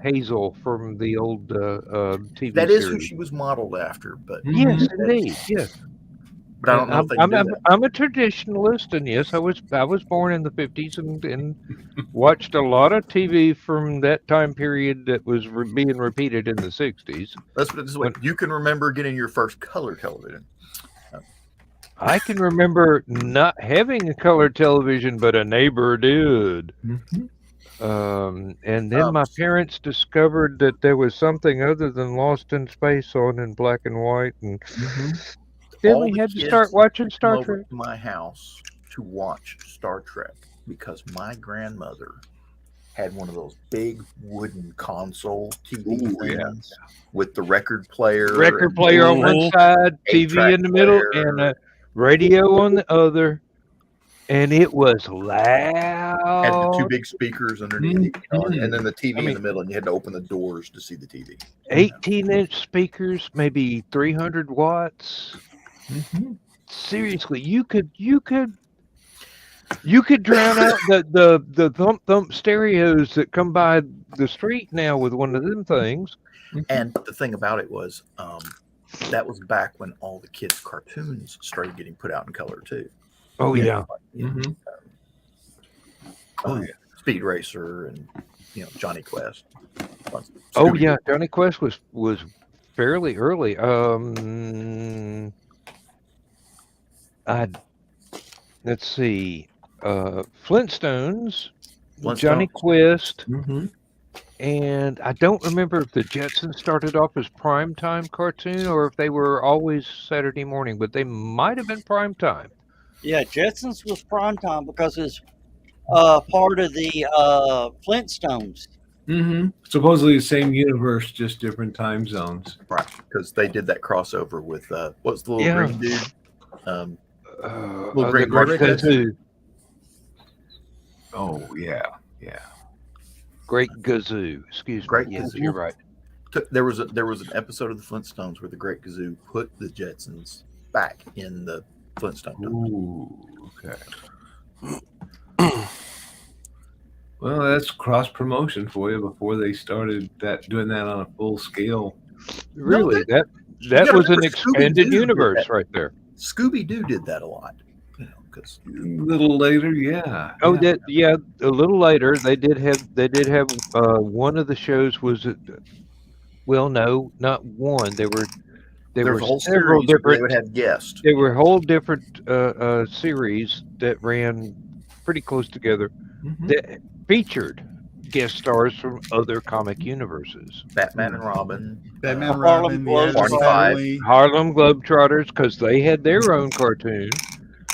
Hazel from the old TV That is series. who she was modeled after, but Yes, indeed, yes. But I don't know if they can do that. I'm a traditionalist, and yes, I was born in the 50s and watched a lot of TV from that time period that was being repeated in the 60s. Let's put it this way: you can remember getting your first color television. I can remember not having a color television, but a neighbor did. And then my parents discovered that there was something other than Lost in Space on in black and white, and then All we the had to kids start watching Star come over Trek. to my house to watch Star Trek because my grandmother had one of those big wooden console TV things with the record player On one side, TV in the middle, and a radio on the other, and it was loud. Had the two big speakers underneath, and then the TV in the middle, and you had to open the doors to see the TV. 18-inch speakers, maybe 300 watts. Seriously, you could drown out the thump stereos that come by the street now with one of them things. And the thing about it was, that was back when all the kids' cartoons started getting put out in color too. Oh yeah. Speed Racer and Johnny Quest. Oh yeah, Johnny Quest was fairly early. Let's see, Flintstones, Johnny Quest, and I don't remember if the Jetsons started off as primetime cartoon or if they were always Saturday morning, but they might have been primetime. Yeah, Jetsons was primetime because it's part of the Flintstones. Supposedly the same universe, just different time zones. Right, because they did that crossover with what's the little green dude? Little green Gazoo. Oh yeah. Great Gazoo. Excuse me. Yes, you're right. There was an episode of the Flintstones where the Great Gazoo put the Jetsons back in the Flintstone. Ooh, okay. Well, that's cross promotion for you before they started doing that on a full scale. Really, that was an expanded universe right there. Scooby-Doo did that a lot. Because a little later, yeah. Oh, a little later they did have one of the shows was well, no, not one. There were several different. They would have guests. There were whole different series that ran pretty close together that featured guest stars from other comic universes. Batman and Robin. Harlem Globetrotters, because they had their own cartoon.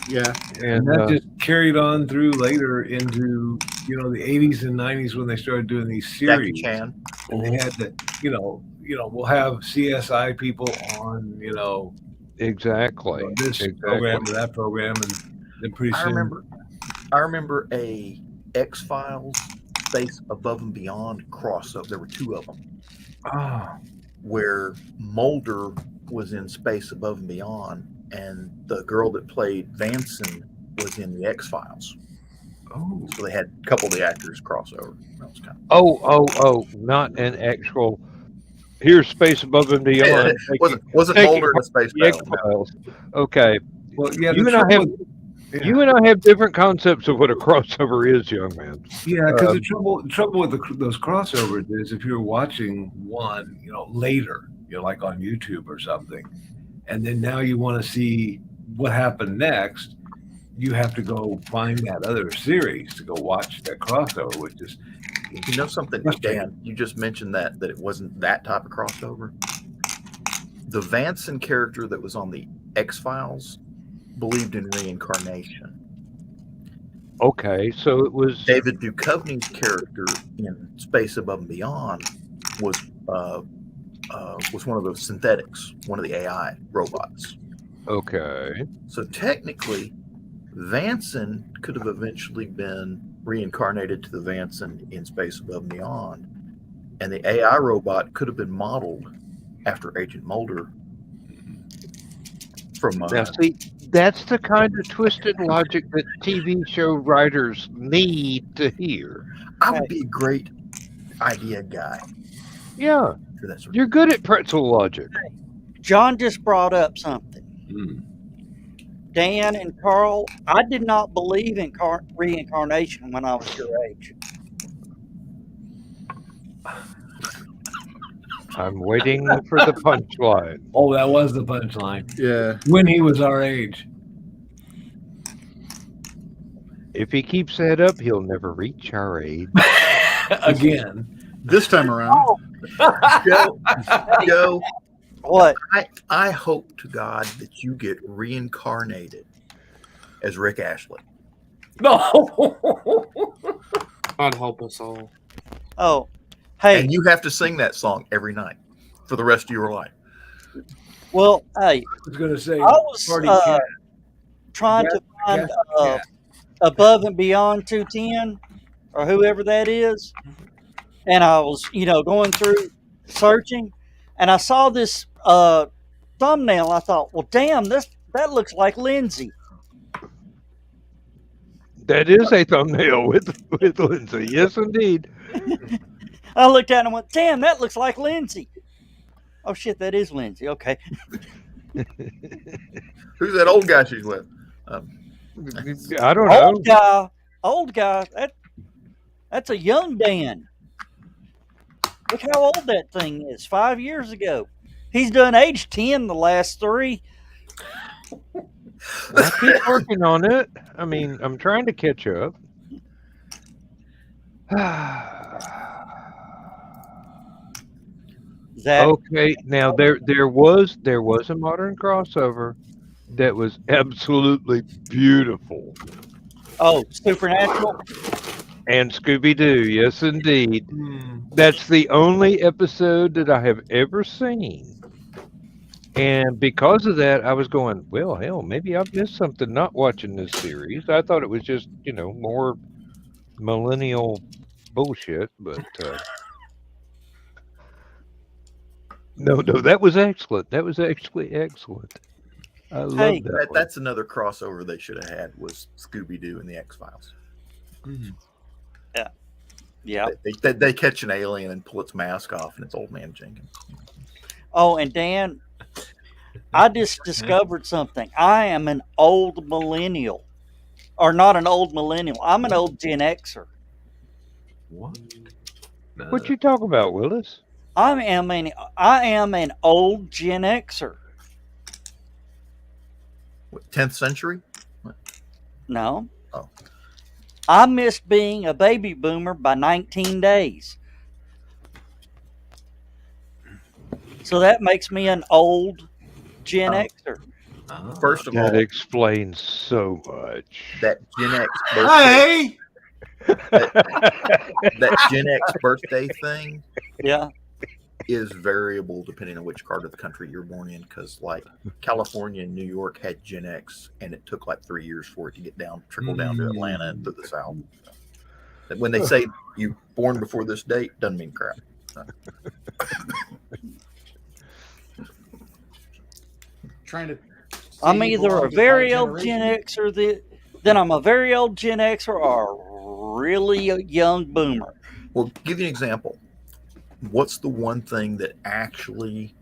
Yeah, and that just carried on through later into the 80s and 90s when they started doing these series. Jackie Chan. And they had to, we'll have CSI people on, exactly this program or that program, and then pretty soon. I remember a X-Files Space Above and Beyond crossover. There were two of them. Where Mulder was in Space Above and Beyond, and the girl that played Vanson was in the X-Files. Oh, so they had a couple of the actors crossover. That was kind of not an actual. Here's Space Above and Beyond. wasn't Mulder in the Space Battle? Okay. Well, yeah. You and I have. You and I have different concepts of what a crossover is, young man. Yeah, because the trouble with those crossovers is if you're watching one, later, like on YouTube or something, and then now you want to see what happened next, you have to go find that other series to go watch that crossover, which is something, Dan, you just mentioned that it wasn't that type of crossover. The Vanson character that was on the X-Files believed in reincarnation. Okay, so it was David Duchovny's character in Space Above and Beyond was one of those synthetics, one of the AI robots. okay. So technically, Vanson could have eventually been reincarnated to the Vanson in Space Above and Beyond, and the AI robot could have been modeled after Agent Mulder from Now, see, that's the kind of twisted logic that TV show writers need to hear. I would be a great idea guy. Yeah, For that sort of you're good at pretzel logic. John just brought up something. Hmm. Dan and Carl, I did not believe in reincarnation when I was your age. I'm waiting for the punchline. Oh, that was the punchline. Yeah. When he was our age. If he keeps that up, he'll never reach our age. Again. This time around. Joe, What? I hope to God that you get reincarnated as Rick Ashley. No. God help us all. Oh, hey. And you have to sing that song every night for the rest of your life. Well, hey. I was going to say, I was Party Cat. trying to find Cat. Above and Beyond 210 or whoever that is. And I was, going through searching, and I saw this thumbnail. I thought, well, damn, that looks like Lindsay. That is a thumbnail with Lindsay. Yes, indeed. I looked at it and went, damn, that looks like Lindsay. Oh, shit, that is Lindsay. Okay. Who's that old guy she's with? I don't know. Old guy. That's a young Dan. Look how old that thing is. 5 years ago. He's done age 10 the last 3. I keep working on it. I mean, I'm trying to catch up. Zach, Okay, now there was a modern crossover that was absolutely beautiful. oh, Supernatural. And Scooby-Doo, yes indeed. That's the only episode that I have ever seen. And because of that, I was going, well, hell, maybe I've missed something not watching this series. I thought it was just, more millennial bullshit, but no, that was excellent. That was actually excellent. I love Hey, that one. That's another crossover they should have had was Scooby-Doo and the X-Files. Yeah. They catch an alien and pull its mask off, and it's Old Man Jenkins. Oh, and Dan, I just discovered something. I am an old millennial. Or not an old millennial. I'm an old Gen Xer. What? No. What you talk about, Willis? I am an old Gen Xer. What, 10th century? No. Oh. I missed being a baby boomer by 19 days. So that makes me an old Gen Xer. First of That all, explains so much. that Gen X birthday, Hey! that Gen X birthday thing Yeah. is variable depending on which part of the country you're born in. Because like California and New York had Gen X, and it took like 3 years for it to trickle down to Atlanta and to the South. When they say you born before this date, doesn't mean crap. Trying to. I'm either a very old Gen Xer, then I'm a very old Gen Xer, or a really young boomer. Well, give you an example. What's the one thing that actually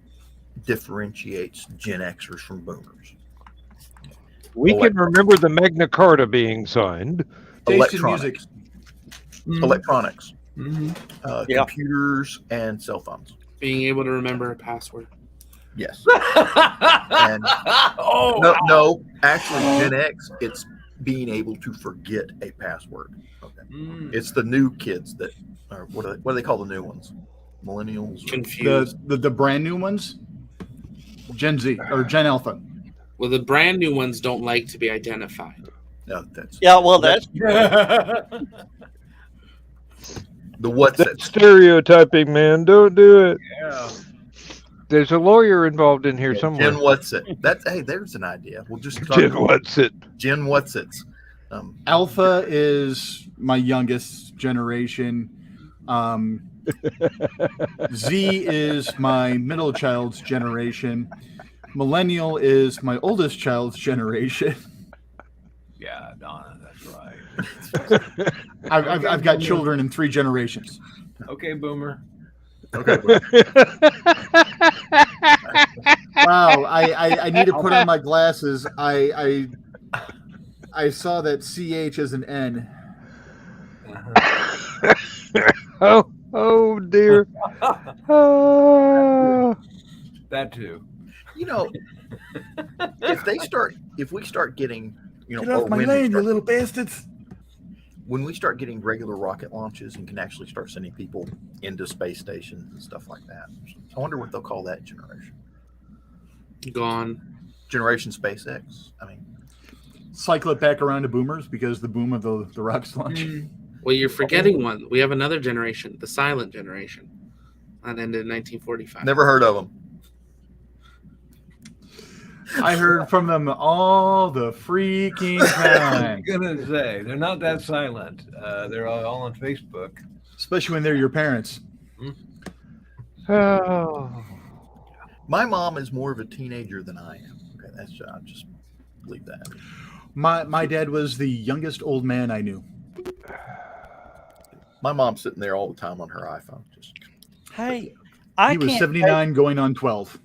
differentiates Gen Xers from boomers? We can remember the Magna Carta being signed. Electronics. Electronics. Yeah. Computers and cell phones. Being able to remember a password. Yes. And no, actually, Gen X, it's being able to forget a password. Okay. It's the new kids that are, what do they call the new ones? Millennials? Confused. The brand new ones? Gen Z or Gen Alpha. Well, the brand new ones don't like to be identified. No, that's that's the what's That's it? stereotyping, man. Don't do it. Yeah. There's a lawyer involved in here somewhere. Gen what's it? That's there's an idea. We'll just start Gen what's it? Gen what's it? Alpha is my youngest generation. Z is my middle child's generation. Millennial is my oldest child's generation. Yeah, Donna, that's right. I've got children in 3 generations. Okay, Boomer. Okay. Wow, I need to put on my glasses. I saw that CH is an N. Oh dear. Oh. That too. You know, if we start getting, Get off my lane, you little bastards. When we start getting regular rocket launches and can actually start sending people into space stations and stuff like that, I wonder what they'll call that generation. Gone. Generation SpaceX. I mean, Cycle it back around to boomers because the boom of the rockets launch. Well, you're forgetting one. We have another generation, the silent generation. That ended in 1945. never heard of them. I heard from them all the freaking I'm time, gonna say they're not that silent. They're all on Facebook. especially when they're your parents. Oh. My mom is more of a teenager than I am. Okay, I'll just leave that. My dad was the youngest old man I knew. My mom's sitting there all the time on her iPhone. Hey, He was 79 going on 12.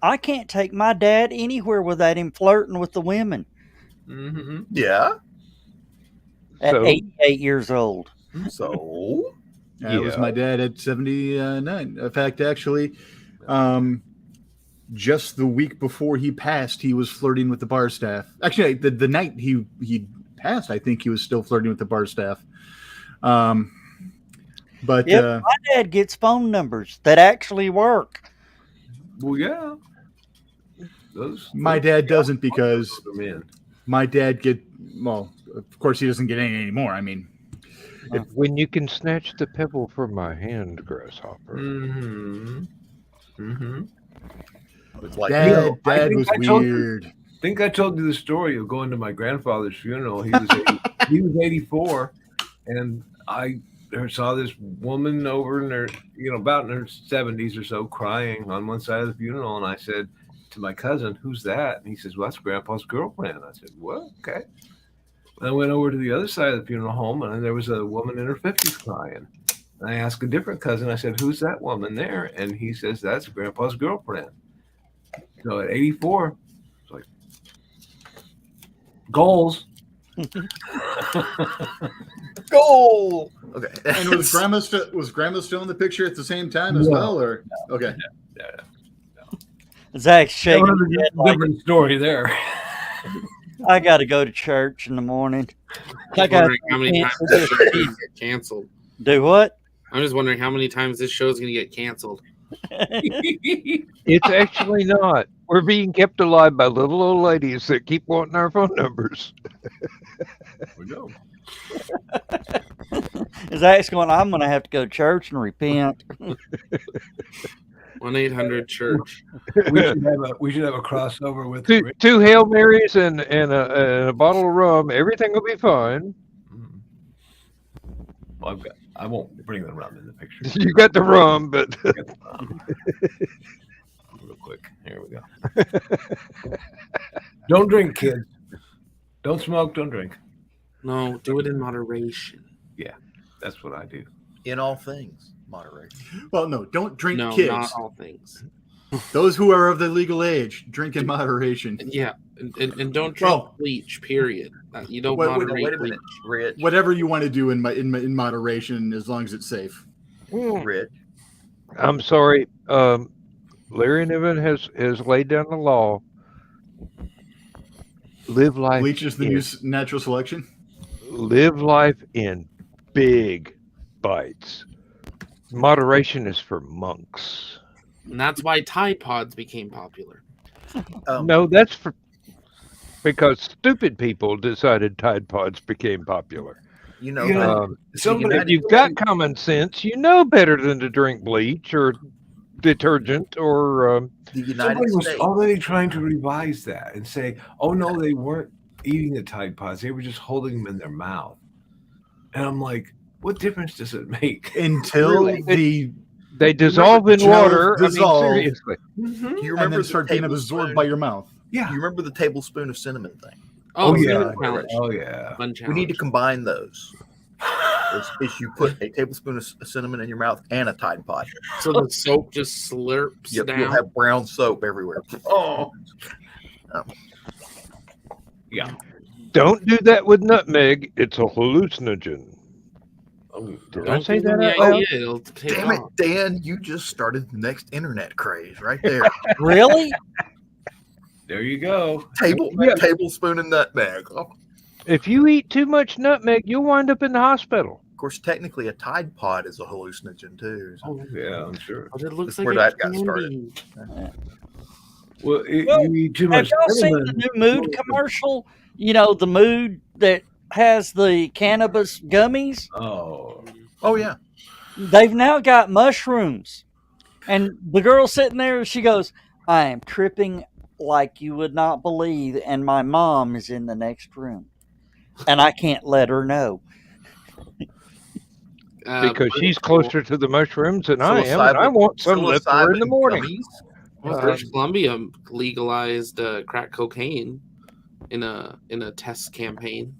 I can't take my dad anywhere without him flirting with the women Mm-hmm. Yeah. at So- 88 years old. So That was my dad at 79. In fact, actually, just the week before he passed, he was flirting with the bar staff. Actually, the night he passed, I think he was still flirting with the bar staff. But Yep, my dad gets phone numbers that actually work. Well, yeah. my dad doesn't because them in. my dad of course he doesn't get any anymore. I mean, When you can snatch the pebble from my hand, grasshopper. Mm-hmm. Mm-hmm. it's like dad I think was I told you- weird. I think I told you the story of going to my grandfather's funeral. He was he was 84, and I saw this woman over in her, about in her 70s or so, crying on one side of the funeral, and I said to my cousin, "Who's that?" And he says, "Well, that's Grandpa's girlfriend." I said, "What? Okay." I went over to the other side of the funeral home, and there was a woman in her 50s crying. And I asked a different cousin, I said, "Who's that woman there?" And he says, "That's Grandpa's girlfriend." So at 84, it's like, goals. goal. Okay. And was grandma still in the picture at the same time as No. well, or okay? Zach's shaking That was his head a like, different story there. I got to go to church in the morning. I got Wondering how many times this show's gonna get canceled. do what? I'm just wondering how many times this show's going to get canceled. It's actually not. We're being kept alive by little old ladies that keep wanting our phone numbers. We go. Zach's going, I'm going to have to go to church and repent. 1-800-CHURCH. We should have a crossover with Two Hail Marys and a bottle of rum. Everything will be fine. Well, I won't bring the rum in the picture. You got the rum, but Real quick. Here we go. Don't drink, kids. Don't smoke. Don't drink. No, do it in moderation. That's what I do. In all things, moderation. Well, no, don't drink, No, kids. not all things. Those who are of the legal age, drink in moderation. Yeah, And don't drink Well- bleach. Period. You don't Wait, moderate Wait a bleach. minute, Rich. Whatever you want to do in moderation, as long as it's safe. Rich. I'm sorry. Larry Niven has laid down the law. Live life. Bleach is the in, new natural selection. live life in big bites. Moderation is for monks. And that's why Tide Pods became popular. No, that's for because stupid people decided Tide Pods became popular. You know, Yeah. Um, If you've got common sense, you know better than to drink bleach or detergent or the United Somebody was States. already trying to revise that and say, "Oh no, they weren't eating the Tide Pods; they were just holding them in their mouth." And I'm like, "What difference does it make?" Until Really? they dissolve in gels water. dissolve. I mean, seriously. Do you And remember then the start being absorbed by your mouth. Yeah. Do you remember the tablespoon of cinnamon thing? Oh, yeah. cinnamon challenge. Oh yeah. Fun We need to challenge. combine those. Is you put a tablespoon of cinnamon in your mouth and a Tide Pod. So the soap just slurps You'll down. have brown soap everywhere. Oh, Yeah. Don't do that with nutmeg. It's a hallucinogen. Oh, Did I Don't say give them that the out loud? idea. It'll take Damn it, off. Dan! You just started the next internet craze right there. Really? there you go. Tablespoon of nutmeg. Oh, If you eat too much nutmeg, you'll wind up in the hospital. of course, technically, a Tide Pod is a hallucinogen too. So Oh yeah, I'm sure. But it looks That's like where a that got started. candy. Well, Well, you eat too Have much y'all seen the cinnamon. new Mood commercial? You know, the Mood that has the cannabis gummies? Oh, Oh yeah, They've now got mushrooms. And the girl sitting there, she goes, I am tripping like you would not believe, and my mom is in the next room. And I can't let her know. Because she's closer to the mushrooms than I am, and I Psilocybin- want some left for her in the psilocybin morning. gummies? Well, British Columbia legalized crack cocaine in a test campaign.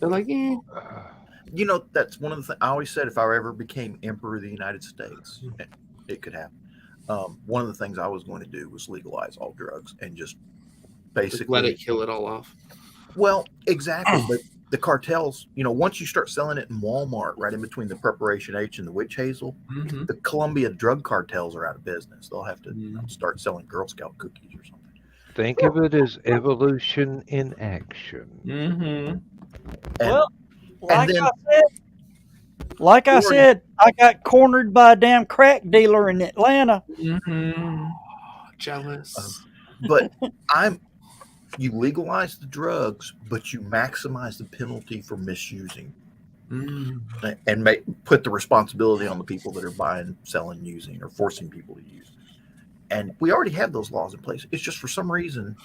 They're like, You know, that's one of the things I always said. If I ever became emperor of the United States, it could happen. One of the things I was going to do was legalize all drugs and just basically let it kill it all off. Well, exactly. But the cartels, you know, once you start selling it in Walmart, right in between the Preparation H and the Witch Hazel, the Columbia drug cartels are out of business. They'll have to start selling Girl Scout cookies or something. Think of it as evolution in action. mm-hmm. And, Well, like then- I said, I got cornered by a damn crack dealer in Atlanta. Mm-hmm. Jealous. but you legalize the drugs, but you maximize the penalty for misusing, and put the responsibility on the people that are buying, selling, using, or forcing people to use. And we already have those laws in place. It's just for some reason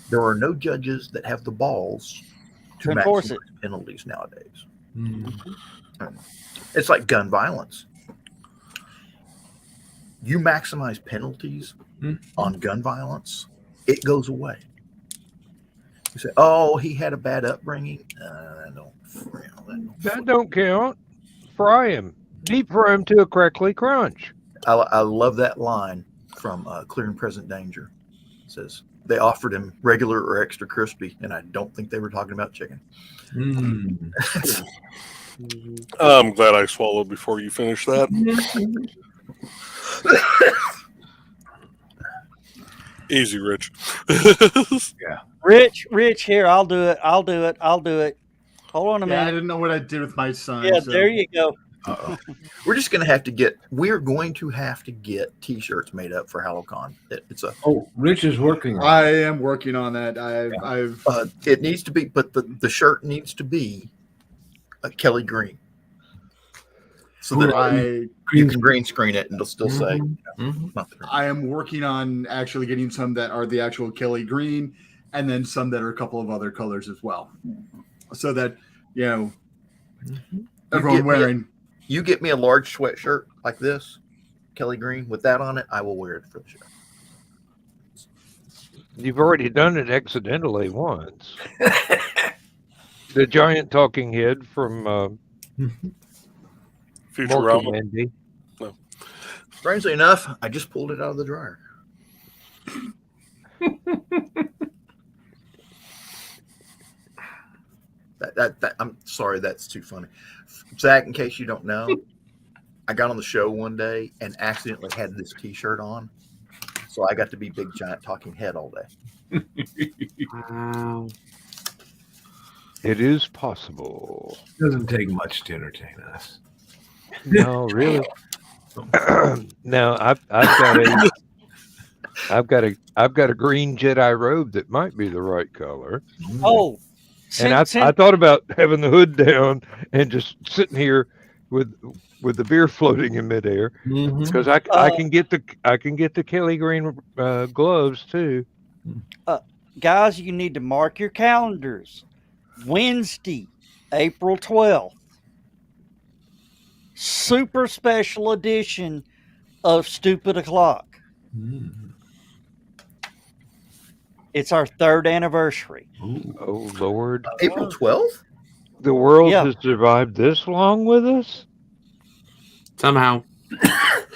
there are no judges that have the balls to enforce maximize it. penalties nowadays. It's like gun violence. You maximize penalties on gun violence, it goes away. You say, "Oh, he had a bad upbringing." That don't count. Fry him. Deep fry him to a crackly crunch. I love that line from Clear and Present Danger. It says they offered him regular or extra crispy, and I don't think they were talking about chicken. I'm glad I swallowed before you finished that. Easy, Rich. Rich, here, I'll do it. Hold on a yeah, I minute. didn't know what I did with my son. Yeah, so. there you go. We're just going to have to get. We're going to have to get T-shirts made up for HalloCon. It's a. Oh, Rich is working on it. I am working on that. I've It needs to be, but the shirt needs to be Kelly Green, so that you can green screen it and it'll still say. Not the green. I am working on actually getting some that are the actual Kelly Green, and then some that are a couple of other colors as well, so that everyone wearing. You get me a large sweatshirt like this, Kelly Green, with that on it, I will wear it for the show. You've already done it accidentally once. The giant talking head from Futurama. Morky Mandy. Strangely enough, I just pulled it out of the dryer. I'm sorry, that's too funny. Zach, in case you don't know, I got on the show one day and accidentally had this T-shirt on, so I got to be Big Giant Talking Head all day. Wow. It is possible. Doesn't take much to entertain us. No, really. Now I've got a green Jedi robe that might be the right color. Oh, And I thought about having the hood down and just sitting here with the beer floating in midair, because I can get the Kelly green gloves too. guys, you need to mark your calendars. Wednesday, April 12th. Super special edition of Stupid O'Clock. It's our 3rd anniversary. Oh Lord! April 12th? The world Yeah. has survived this long with us? Somehow. In fact,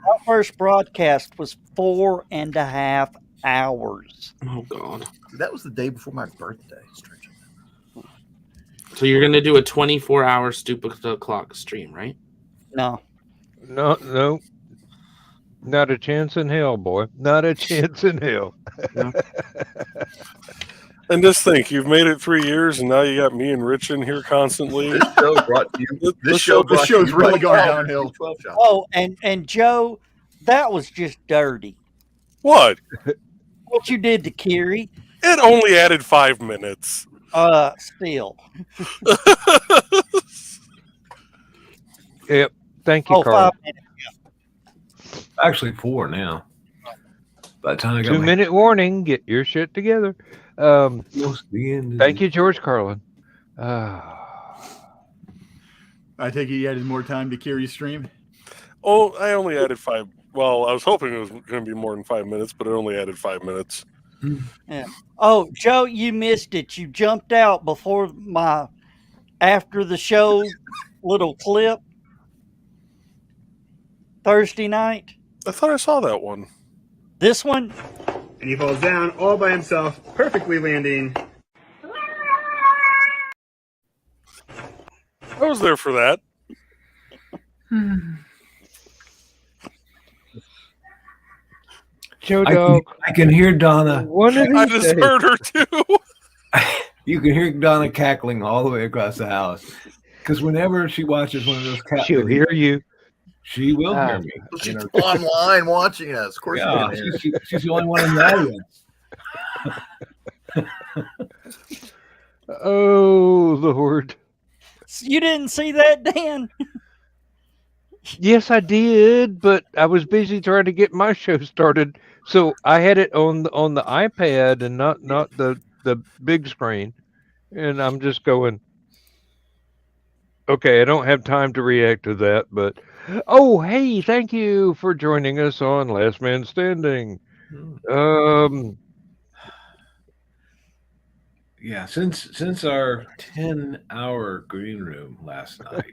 our first broadcast was 4.5 hours. Oh God. That was the day before my birthday. Strangely. So you're gonna do a 24-hour Stupid O'Clock stream, right? No. No. Not a chance in hell, boy. Not a chance in hell. And just think, you've made it 3 years, and now you got me and Rich in here constantly. This show brought to you. This show brought to show's you really by going Cal downhill. 12 shop. Oh, and Joe, that was just dirty. What? What you did to Kiri, It only added 5 minutes. still. Yep. Thank you, Oh, Carl. 5 minutes. Actually, 4 now. By the time I got 2-minute warning. Get your shit together. close to the end. Thank you, George Carlin. I take it you added more time to Kiri's stream. Oh, I only added 5. Well, I was hoping it was going to be more than 5 minutes, but it only added 5 minutes. Oh, Joe, you missed it. You jumped out before my after the show little clip Thursday night. I thought I saw that one. This one, And he falls down all by himself, perfectly landing. I was there for that. Joe Dog. I can hear Donna. One of I these just days. heard her too. You can hear Donna cackling all the way across the house. Because whenever she watches one of those cat She'll hear you. she will Ah. hear me. Well, You she's know, online watching us. Of course, yeah, she can. she's the only one in the audience. Oh Lord. you didn't see that, Dan? Yes, I did, but I was busy trying to get my show started, so I had it on the iPad and not the big screen, and I'm just going, okay, I don't have time to react to that, but oh hey, thank you for joining us on Last Man Standing. Yeah, since our 10-hour green room last night,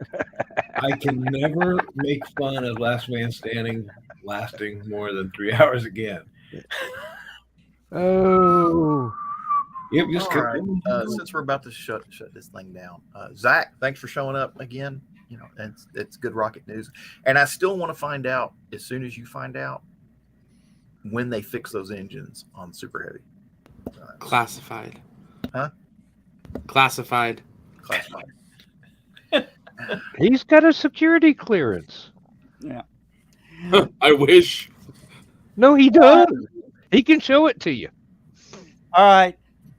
I can never make fun of Last Man Standing lasting more than 3 hours again. Oh, Yep, just All keep right. going. Since we're about to shut this thing down, Zach, thanks for showing up again. You know, it's good rocket news, and I still want to find out as soon as you find out when they fix those engines on Super Heavy. Classified. Huh? Classified. Classified. he's got a security clearance. I wish. No, he does. He can show it to you. All right,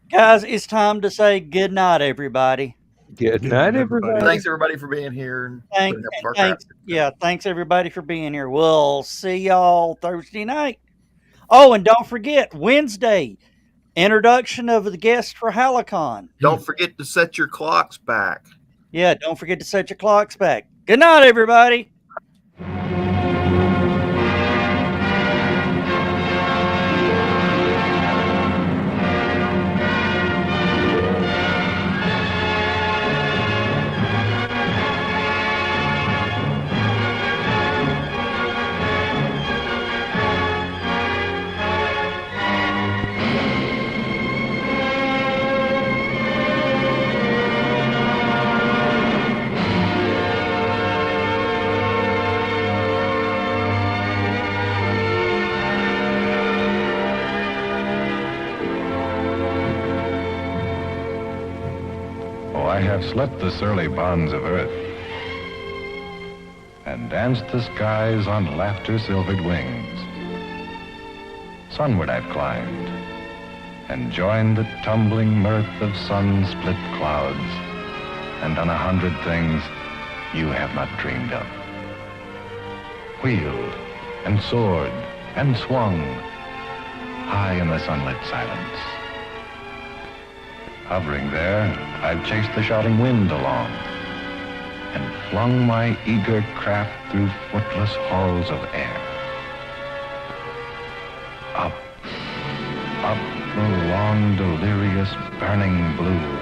guys, it's time to say good night, everybody. Good night, everybody. Thanks everybody for being here and Thanks, putting up with our crap. thanks everybody for being here. We'll see y'all Thursday night. Oh, and don't forget Wednesday, introduction of the guest for Halicon. Don't forget to set your clocks back. Yeah, don't forget to set your clocks back. Good night, everybody. have slit the surly bonds of earth and danced the skies on laughter-silvered wings. Sunward I've climbed and joined the tumbling mirth of sun-split clouds and done 100 things you have not dreamed of. Wheeled and soared and swung high in the sunlit silence. Hovering there, I've chased the shouting wind along and flung my eager craft through footless halls of air. Up, up the long, delirious, burning blue,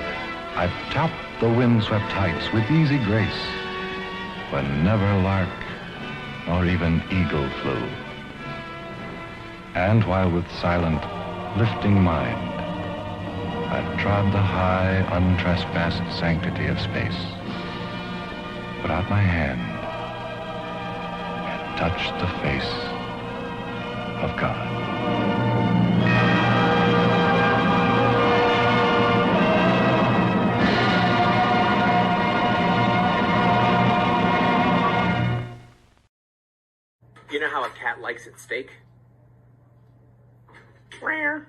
I've topped the windswept heights with easy grace, when never lark nor even eagle flew. And while with silent, lifting mind, I've trod the high, untrespassed sanctity of space, put out my hand and touched the face of God. You know how a cat likes its steak? Rare.